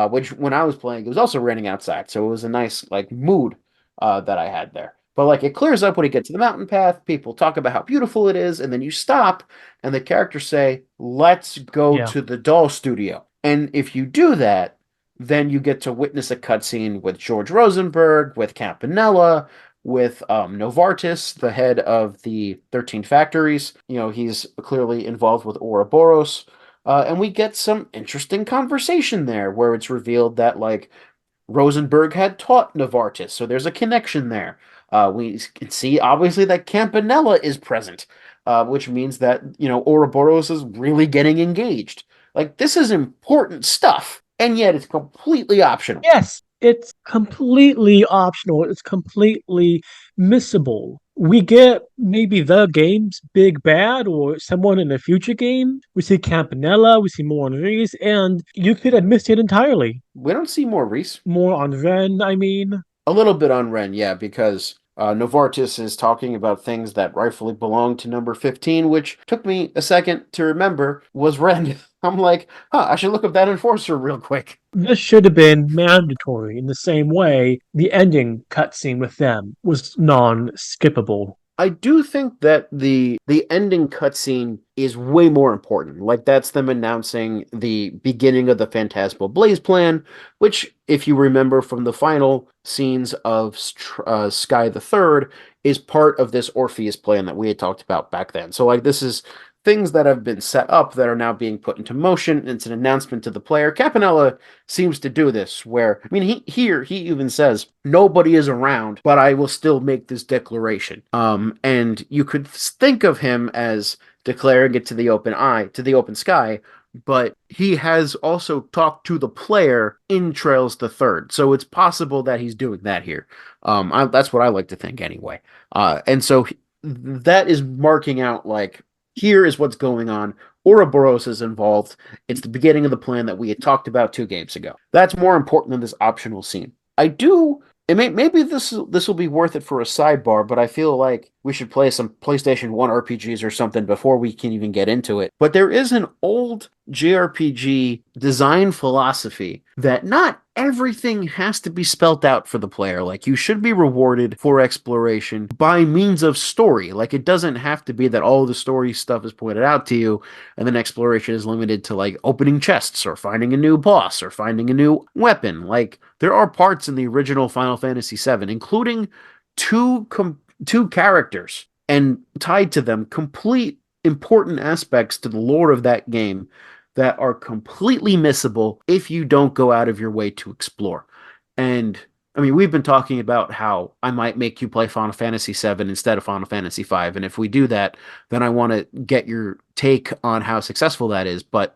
Which when I was playing, it was also raining outside, so it was a nice like mood that I had there. But like it clears up when you get to the mountain path. People talk about how beautiful it is, and then you stop, and the characters say, "Let's go Yeah. to the doll studio." And if you do that, then you get to witness a cutscene with George Rosenberg, with Campanella, with Novartis, the head of the 13 Factories. He's clearly involved with Ouroboros. And we get some interesting conversation there where it's revealed that, like, Rosenberg had taught Novartis, so there's a connection there. We can see, obviously, that Campanella is present, which means that, Ouroboros is really getting engaged. Like, this is important stuff, and yet it's completely optional. Yes, it's completely optional. It's completely missable. We get maybe the game's big bad or someone in a future game. We see Campanella, we see more on Ries, and you could have missed it entirely. We don't see more Ries. More on Ren, I mean. A little bit on Ren, yeah, because Novartis is talking about things that rightfully belong to number 15, which took me a second to remember was Ren. I'm like, I should look up that enforcer real quick. This should have been mandatory in the same way the ending cutscene with them was non-skippable. I do think that the ending cutscene is way more important. Like that's them announcing the beginning of the Phantasmal Blaze plan, which, if you remember from the final scenes of Sky the Third, is part of this Orpheus plan that we had talked about back then. So like this is things that have been set up that are now being put into motion. It's an announcement to the player. Campanella seems to do this where, I mean, he even says, nobody is around, but I will still make this declaration. And you could think of him as declaring it to the open sky, but he has also talked to the player in Trails the Third. So it's possible that he's doing that here. That's what I like to think anyway. And so that is marking out like, here is what's going on. Ouroboros is involved. It's the beginning of the plan that we had talked about 2 games ago. That's more important than this optional scene. I do. Maybe this will be worth it for a sidebar, but I feel like we should play some PlayStation 1 RPGs or something before we can even get into it. But there is an old JRPG design philosophy that not everything has to be spelt out for the player. Like, you should be rewarded for exploration by means of story. Like, it doesn't have to be that all the story stuff is pointed out to you and then exploration is limited to like opening chests or finding a new boss or finding a new weapon. Like, there are parts in the original Final Fantasy VII, including two characters and tied to them complete important aspects to the lore of that game that are completely missable if you don't go out of your way to explore. And I mean, we've been talking about how I might make you play Final Fantasy VII instead of Final Fantasy V. And if we do that, then I want to get your take on how successful that is. But,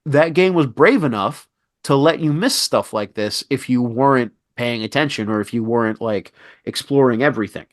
that game was brave enough to let you miss stuff like this if you weren't paying attention or if you weren't like exploring everything.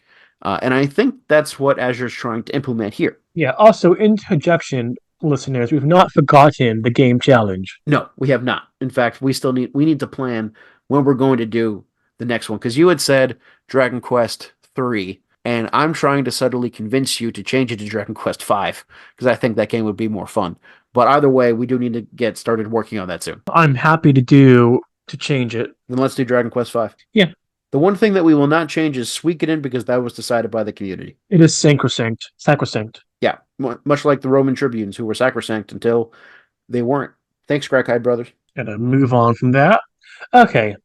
And I think that's what Azure's trying to implement here. Yeah, also, interjection, listeners, we've not forgotten the game challenge. No, we have not. In fact, we need to plan when we're going to do the next one because you had said Dragon Quest 3 and I'm trying to subtly convince you to change it to Dragon Quest 5 because I think that game would be more fun. But either way, we do need to get started working on that soon. I'm happy to change it. Then let's do Dragon Quest 5. Yeah, The one thing that we will not change is Suikoden because that was decided by the community. it is sacrosanct. Sacrosanct. Yeah, much like the Roman tribunes who were sacrosanct until they weren't. Thanks, Crackeye Brothers. Gotta move on from that. Okay,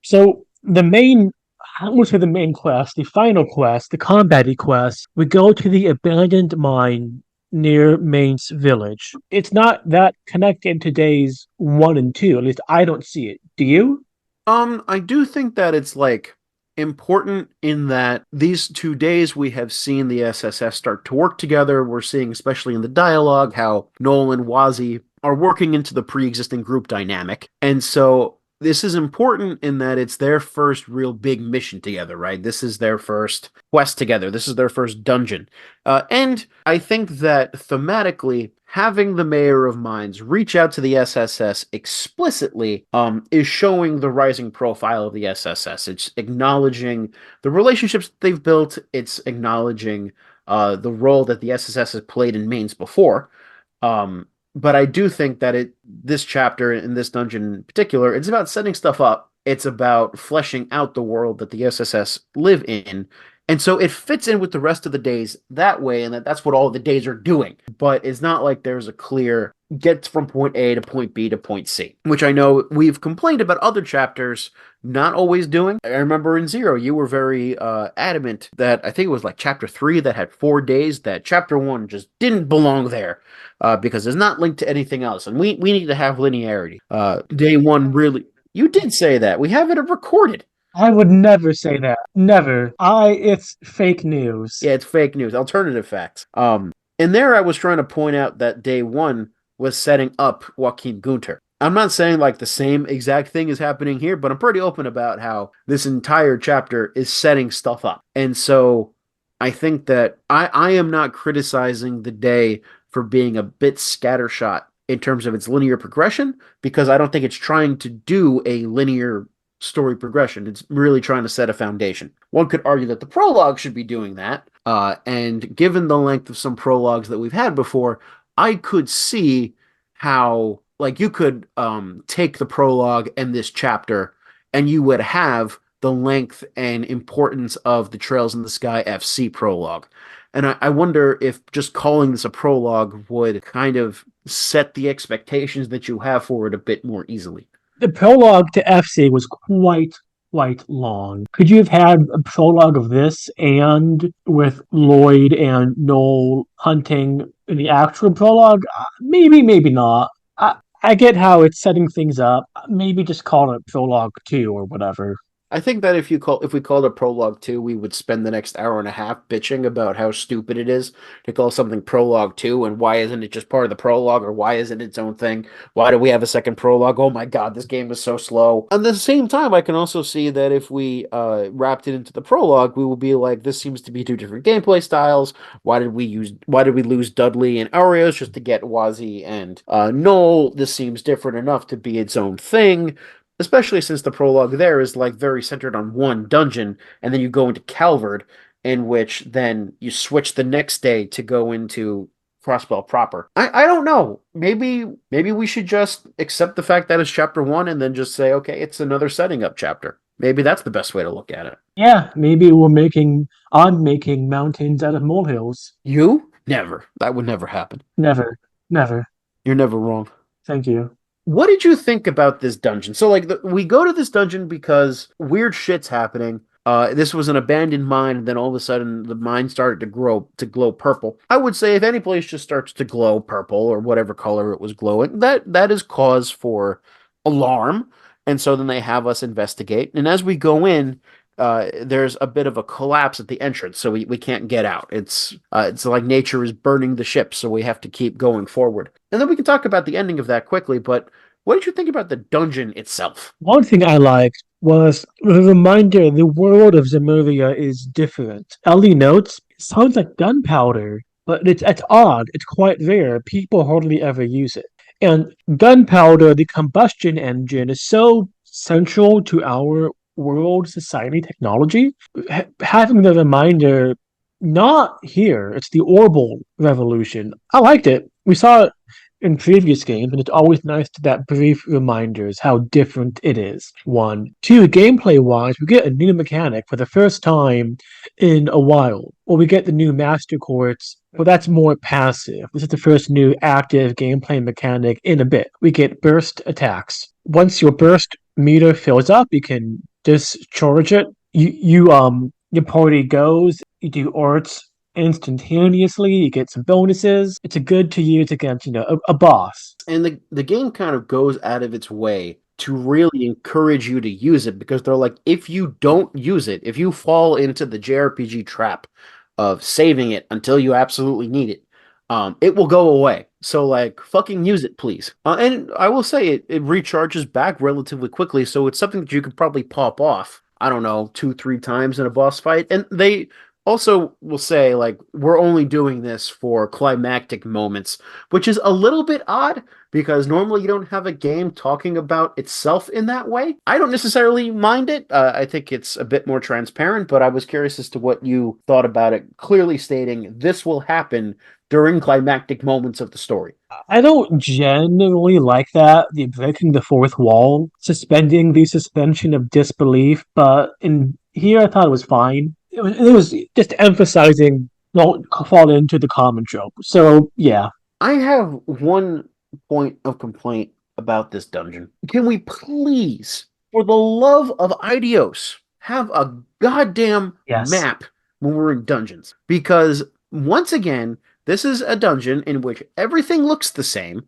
so I won't say the main quest, the final quest, the combat quest, we go to the abandoned mine near Mainz village. It's not that connected to days 1 and 2. At least I don't see it. Do you? I do think that it's like important in that these 2 days we have seen the SSS start to work together. We're seeing, especially in the dialogue, how Noel and Wazy are working into the pre-existing group dynamic. And so this is important in that it's their first real big mission together, right? This is their first quest together. This is their first dungeon. And I think that thematically, having the Mayor of Mines reach out to the SSS explicitly is showing the rising profile of the SSS. It's acknowledging the relationships that they've built. It's acknowledging the role that the SSS has played in mains before. But I do think that this chapter in this dungeon in particular, it's about setting stuff up. It's about fleshing out the world that the SSS live in. And so it fits in with the rest of the days that way, and that's what all the days are doing. But it's not like there's a clear get from point A to point B to point C, which I know we've complained about other chapters not always doing. I remember in Zero, you were very adamant that I think it was like chapter 3 that had 4 days, that chapter 1 just didn't belong there because it's not linked to anything else. And we need to have linearity. Day 1 really. You did say that. We have it recorded. I would never say that. Never. It's fake news. Yeah, it's fake news. Alternative facts. And there I was trying to point out that day 1 was setting up Joachim Gunter. I'm not saying like the same exact thing is happening here, but I'm pretty open about how this entire chapter is setting stuff up. And so I think that I am not criticizing the day for being a bit scattershot in terms of its linear progression, because I don't think it's trying to do a linear story progression. It's really trying to set a foundation. One could argue that the prologue should be doing that. And given the length of some prologues that we've had before, I could see how, like, you could take the prologue and this chapter, and you would have the length and importance of the Trails in the Sky FC prologue. And I wonder if just calling this a prologue would kind of set the expectations that you have for it a bit more easily. The prologue to FC was quite long. Could you have had a prologue of this and with Lloyd and Noel hunting in the actual prologue? Maybe, maybe not. I get how it's setting things up. Maybe just call it prologue 2 or whatever. I think that if we called it prologue 2, we would spend the next hour and a half bitching about how stupid it is to call something prologue 2, and why isn't it just part of the prologue, or why isn't it its own thing? Why do we have a second prologue? Oh my god, this game is so slow. At the same time, I can also see that if we wrapped it into the prologue, we would be like, this seems to be two different gameplay styles. Why did we lose Dudley and Oreos just to get Wazy and Noel? This seems different enough to be its own thing. especially since the prologue there is like very centered on one dungeon, and then you go into Calvard, in which then you switch the next day to go into Crossbell proper. I don't know. Maybe we should just accept the fact that it's chapter one and then just say, okay, it's another setting up chapter. Maybe that's the best way to look at it. Yeah, maybe I'm making mountains out of molehills. You? Never. That would never happen. Never, never. You're never wrong. Thank you. What did you think about this dungeon? So, like, we go to this dungeon because weird shit's happening. This was an abandoned mine, and then all of a sudden, the mine started to glow purple. I would say if any place just starts to glow purple or whatever color it was glowing, that is cause for alarm. And so then they have us investigate. And as we go in, there's a bit of a collapse at the entrance, so we can't get out. It's like nature is burning the ship, so we have to keep going forward. And then we can talk about the ending of that quickly, but what did you think about the dungeon itself? One thing I liked was the reminder the world of Zemuria is different. Ellie notes, it sounds like gunpowder, but it's odd. It's quite rare. People hardly ever use it. And gunpowder, the combustion engine, is so central to our world, society, technology. Having the reminder, not here, it's the Orbital Revolution. I liked it. We saw it in previous games, and it's always nice to that brief reminders how different it is. One. Two, gameplay wise, we get a new mechanic for the first time in a while. Or we get the new master courts, but that's more passive. This is the first new active gameplay mechanic in a bit. We get burst attacks. Once your burst meter fills up, you can discharge it. Your party goes, you do arts instantaneously. You get some bonuses. It's a good to use against, a boss. And the game kind of goes out of its way to really encourage you to use it because they're like, if you don't use it, if you fall into the JRPG trap of saving it until you absolutely need it, it will go away. So like, fucking use it, please. And I will say it recharges back relatively quickly, so it's something that you could probably pop off. I don't know, two, three times in a boss fight, and they also will say like we're only doing this for climactic moments, which is a little bit odd because normally you don't have a game talking about itself in that way. I don't necessarily mind it. I think it's a bit more transparent, but I was curious as to what you thought about it, clearly stating this will happen during climactic moments of the story. I don't generally like that, the breaking the fourth wall, suspending the suspension of disbelief, but in here I thought it was fine. It was just emphasizing don't fall into the common trope. So yeah. I have one point of complaint about this dungeon. Can we please, for the love of Idios, have a goddamn Yes. map when we're in dungeons? Because once again, this is a dungeon in which everything looks the same,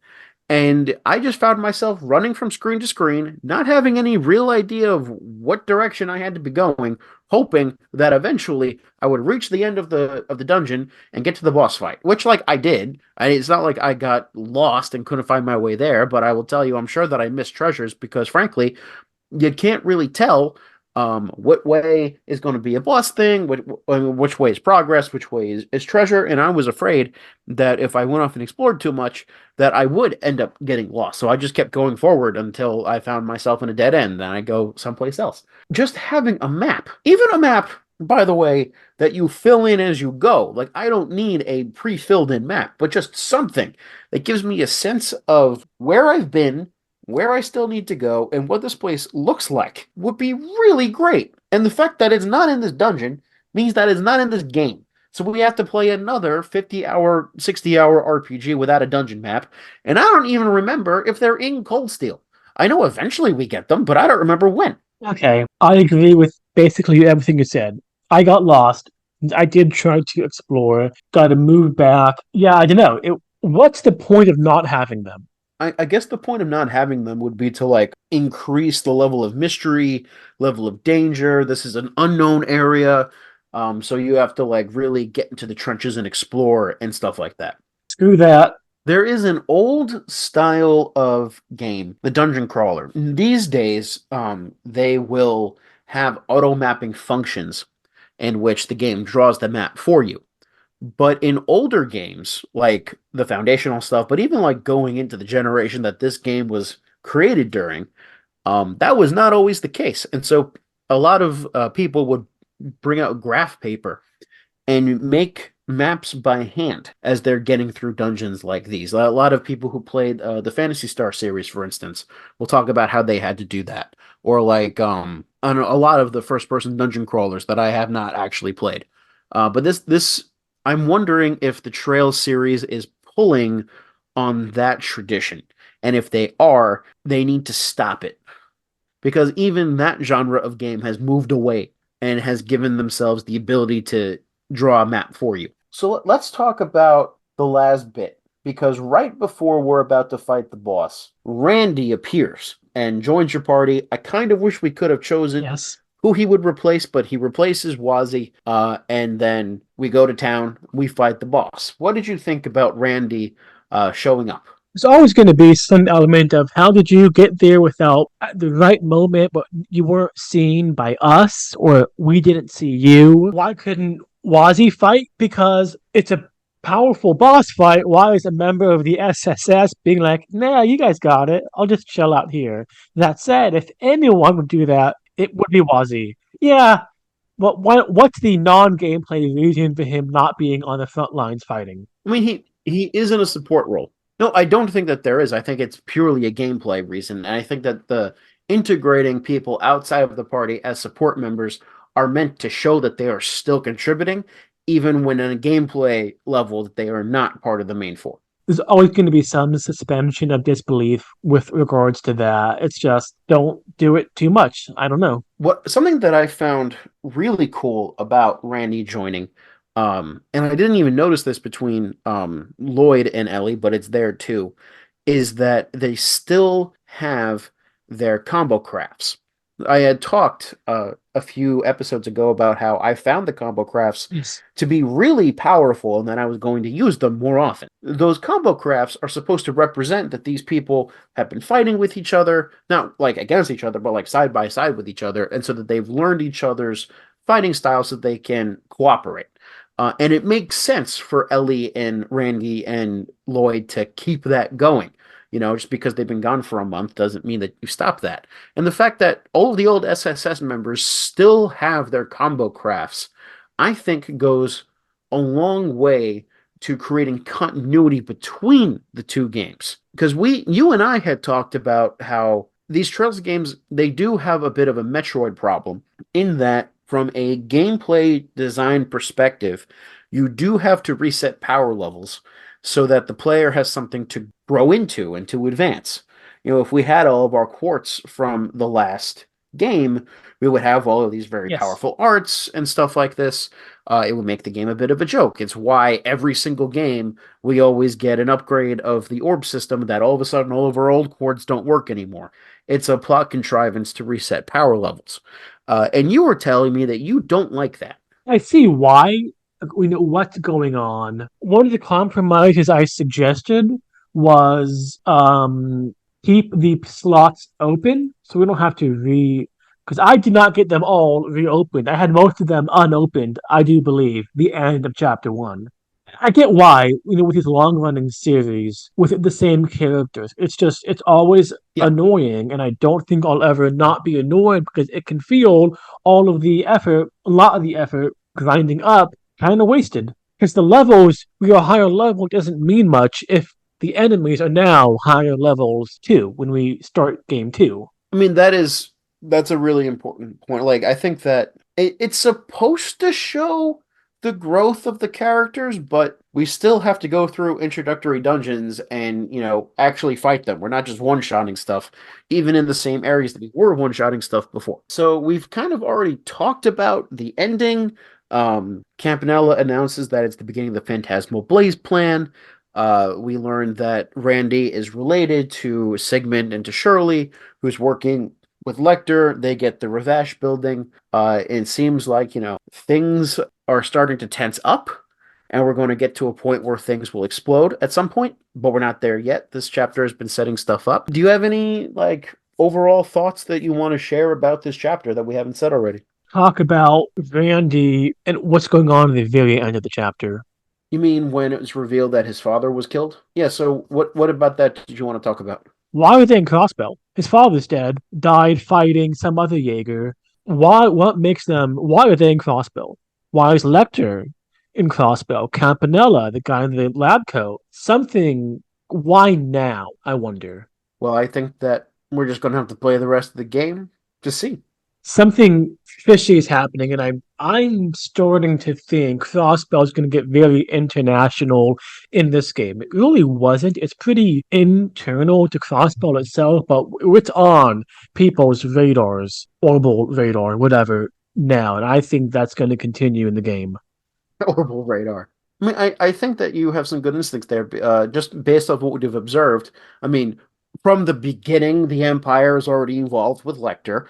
and I just found myself running from screen to screen, not having any real idea of what direction I had to be going, hoping that eventually I would reach the end of the dungeon and get to the boss fight, which like I did. It's not like I got lost and couldn't find my way there, but I will tell you I'm sure that I missed treasures because frankly, you can't really tell what way is going to be a boss thing, which way is progress, which way is treasure. And I was afraid that if I went off and explored too much, that I would end up getting lost. So I just kept going forward until I found myself in a dead end. Then I go someplace else. Just having a map, even a map, by the way, that you fill in as you go. Like I don't need a pre-filled in map, but just something that gives me a sense of where I've been, where I still need to go, and what this place looks like would be really great. And the fact that it's not in this dungeon means that it's not in this game. So we have to play another 50-hour, 60-hour RPG without a dungeon map. And I don't even remember if they're in Cold Steel. I know eventually we get them, but I don't remember when. Okay. I agree with basically everything you said. I got lost. I did try to explore, got to move back. Yeah, I don't know. What's the point of not having them? I guess the point of not having them would be to like increase the level of mystery, level of danger. This is an unknown area. So you have to like really get into the trenches and explore and stuff like that. Screw that. There is an old style of game, the dungeon crawler. These days, they will have auto mapping functions in which the game draws the map for you. But in older games, like the foundational stuff, but even like going into the generation that this game was created during, That was not always the case. And so a lot of people would bring out graph paper and make maps by hand as they're getting through dungeons like these. A lot of people who played the Phantasy Star series, for instance, will talk about how they had to do that, or like I don't know, a lot of the first-person dungeon crawlers that I have not actually played. But this I'm wondering if the Trail series is pulling on that tradition, and if they are, they need to stop it because even that genre of game has moved away and has given themselves the ability to draw a map for you. So let's talk about the last bit because right before we're about to fight the boss, Randy appears and joins your party. I kind of wish we could have chosen Yes. who he would replace, but he replaces Wazy, and then we go to town, we fight the boss. What did you think about Randy showing up? There's always going to be some element of how did you get there without at the right moment, but you weren't seen by us, or we didn't see you. Why couldn't Wazi fight? Because it's a powerful boss fight. Why is a member of the SSS being like, nah, you guys got it. I'll just chill out here. That said, if anyone would do that, it would be Wazi. Yeah, but what's the non gameplay reason for him not being on the front lines fighting? I mean, he is in a support role. No, I don't think that there is. I think it's purely a gameplay reason, and I think that the integrating people outside of the party as support members are meant to show that they are still contributing, even when in a gameplay level that they are not part of the main four. There's always going to be some suspension of disbelief with regards to that. It's just don't do it too much. I don't know. What something that I found really cool about Randy joining, and I didn't even notice this between Lloyd and Ellie, but it's there too, is that they still have their combo crafts. I had talked a few episodes ago about how I found the combo crafts Yes. to be really powerful and that I was going to use them more often. Those combo crafts are supposed to represent that these people have been fighting with each other, not like against each other, but like side by side with each other, and so that they've learned each other's fighting styles so that they can cooperate. And it makes sense for Ellie and Randy and Lloyd to keep that going. You know, just because they've been gone for a month doesn't mean that you stop that. And the fact that all of the old SSS members still have their combo crafts, I think goes a long way to creating continuity between the two games. Because you and I had talked about how these Trails games, they do have a bit of a Metroid problem in that from a gameplay design perspective, you do have to reset power levels so that the player has something to grow into and to advance. You know, if we had all of our quartz from the last game, we would have all of these very Yes. powerful arts and stuff like this. It would make the game a bit of a joke. It's why every single game we always get an upgrade of the orb system that all of a sudden all of our old quartz don't work anymore. It's a plot contrivance to reset power levels. And you were telling me that you don't like that. I see why. We know what's going on. One of the compromises I suggested was keep the slots open so we don't have to because I did not get them all reopened. I had most of them unopened, I do believe, the end of chapter one. I get why, with these long running series with the same characters. It's always Yeah. annoying, and I don't think I'll ever not be annoyed because it can feel all of the effort, a lot of the effort grinding up, kind of wasted. Because the levels, we are higher level doesn't mean much if the enemies are now higher levels too when we start game two. I mean, that's a really important point. Like, I think that it's supposed to show the growth of the characters, but we still have to go through introductory dungeons and, actually fight them. We're not just one-shotting stuff, even in the same areas that we were one-shotting stuff before. So we've kind of already talked about the ending. Campanella announces that it's the beginning of the Phantasmal Blaze plan. We learned that Randy is related to Sigmund and to Shirley, who's working with Lechter. They get the Ravash building. It seems like, things are starting to tense up, and we're going to get to a point where things will explode at some point, but we're not there yet. This chapter has been setting stuff up. Do you have any, like, overall thoughts that you want to share about this chapter that we haven't said already? Talk about Randy and what's going on at the very end of the chapter. You mean when it was revealed that his father was killed? Yeah, so what about that did you want to talk about? Why are they in Crossbell? His father's dead, died fighting some other Jaeger. Why? What makes them? Why are they in Crossbow? Why is Lecter in Crossbow? Campanella, the guy in the lab coat. Something. Why now? I wonder. Well, I think that we're just going to have to play the rest of the game to see. Something fishy is happening, and I'm starting to think Crossbow is going to get very international in this game. It really wasn't. It's pretty internal to Crossbow itself, but it's on people's radars, orbital radar, whatever, now, and I think that's going to continue in the game. Orbital radar. I mean, I think that you have some good instincts there, just based off what we've observed. I mean, from the beginning, the Empire is already involved with Lecter.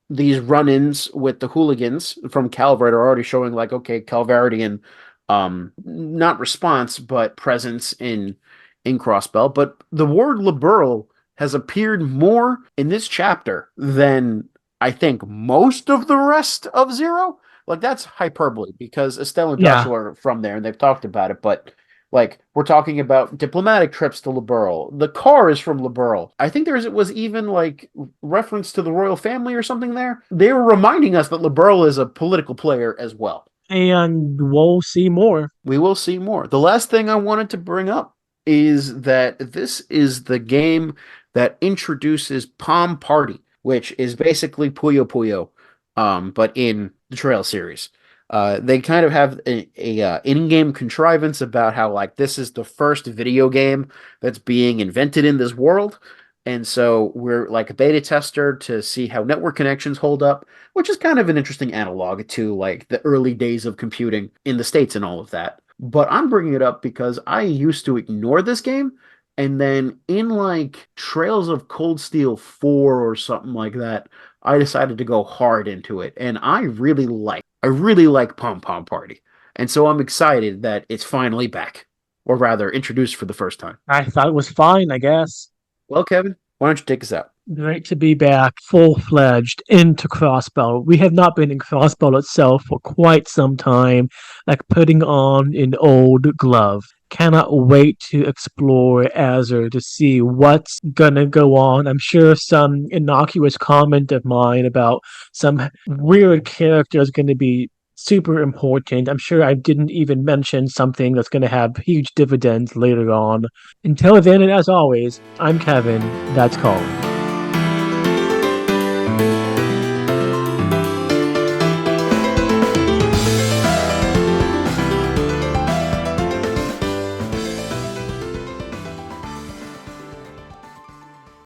These run-ins with the hooligans from Calvert are already showing, like, okay, Calvarian, not response, but presence in Crossbell. But the word liberal has appeared more in this chapter than I think most of the rest of Zero. Like that's hyperbole because Estelle and Yeah, Joshua are from there and they've talked about it, but like we're talking about diplomatic trips to Liberl. The car is from Liberl. I think there was even like reference to the royal family or something there. They were reminding us that Liberl is a political player as well. and we'll see more. We will see more. The last thing I wanted to bring up is that this is the game that introduces Palm Party, which is basically Puyo Puyo, but in the Trail series. They kind of have a in-game contrivance about how like this is the first video game that's being invented in this world. And so we're like a beta tester to see how network connections hold up, which is kind of an interesting analog to like the early days of computing in the States and all of that. But I'm bringing it up because I used to ignore this game. And then in like Trails of Cold Steel 4 or something like that, I decided to go hard into it. And I really like Pom Pom Party. And so I'm excited that it's finally back, or rather introduced for the first time. I thought it was fine, I guess. Well, Kevin, why don't you take us out? Great to be back full fledged into Crossbow. We have not been in Crossbow itself for quite some time, like putting on an old glove. Cannot wait to explore Azure to see what's gonna go on. I'm sure some innocuous comment of mine about some weird character is gonna be super important. I'm sure I didn't even mention something that's gonna have huge dividends later on. Until then, and as always, I'm Kevin. That's Colin.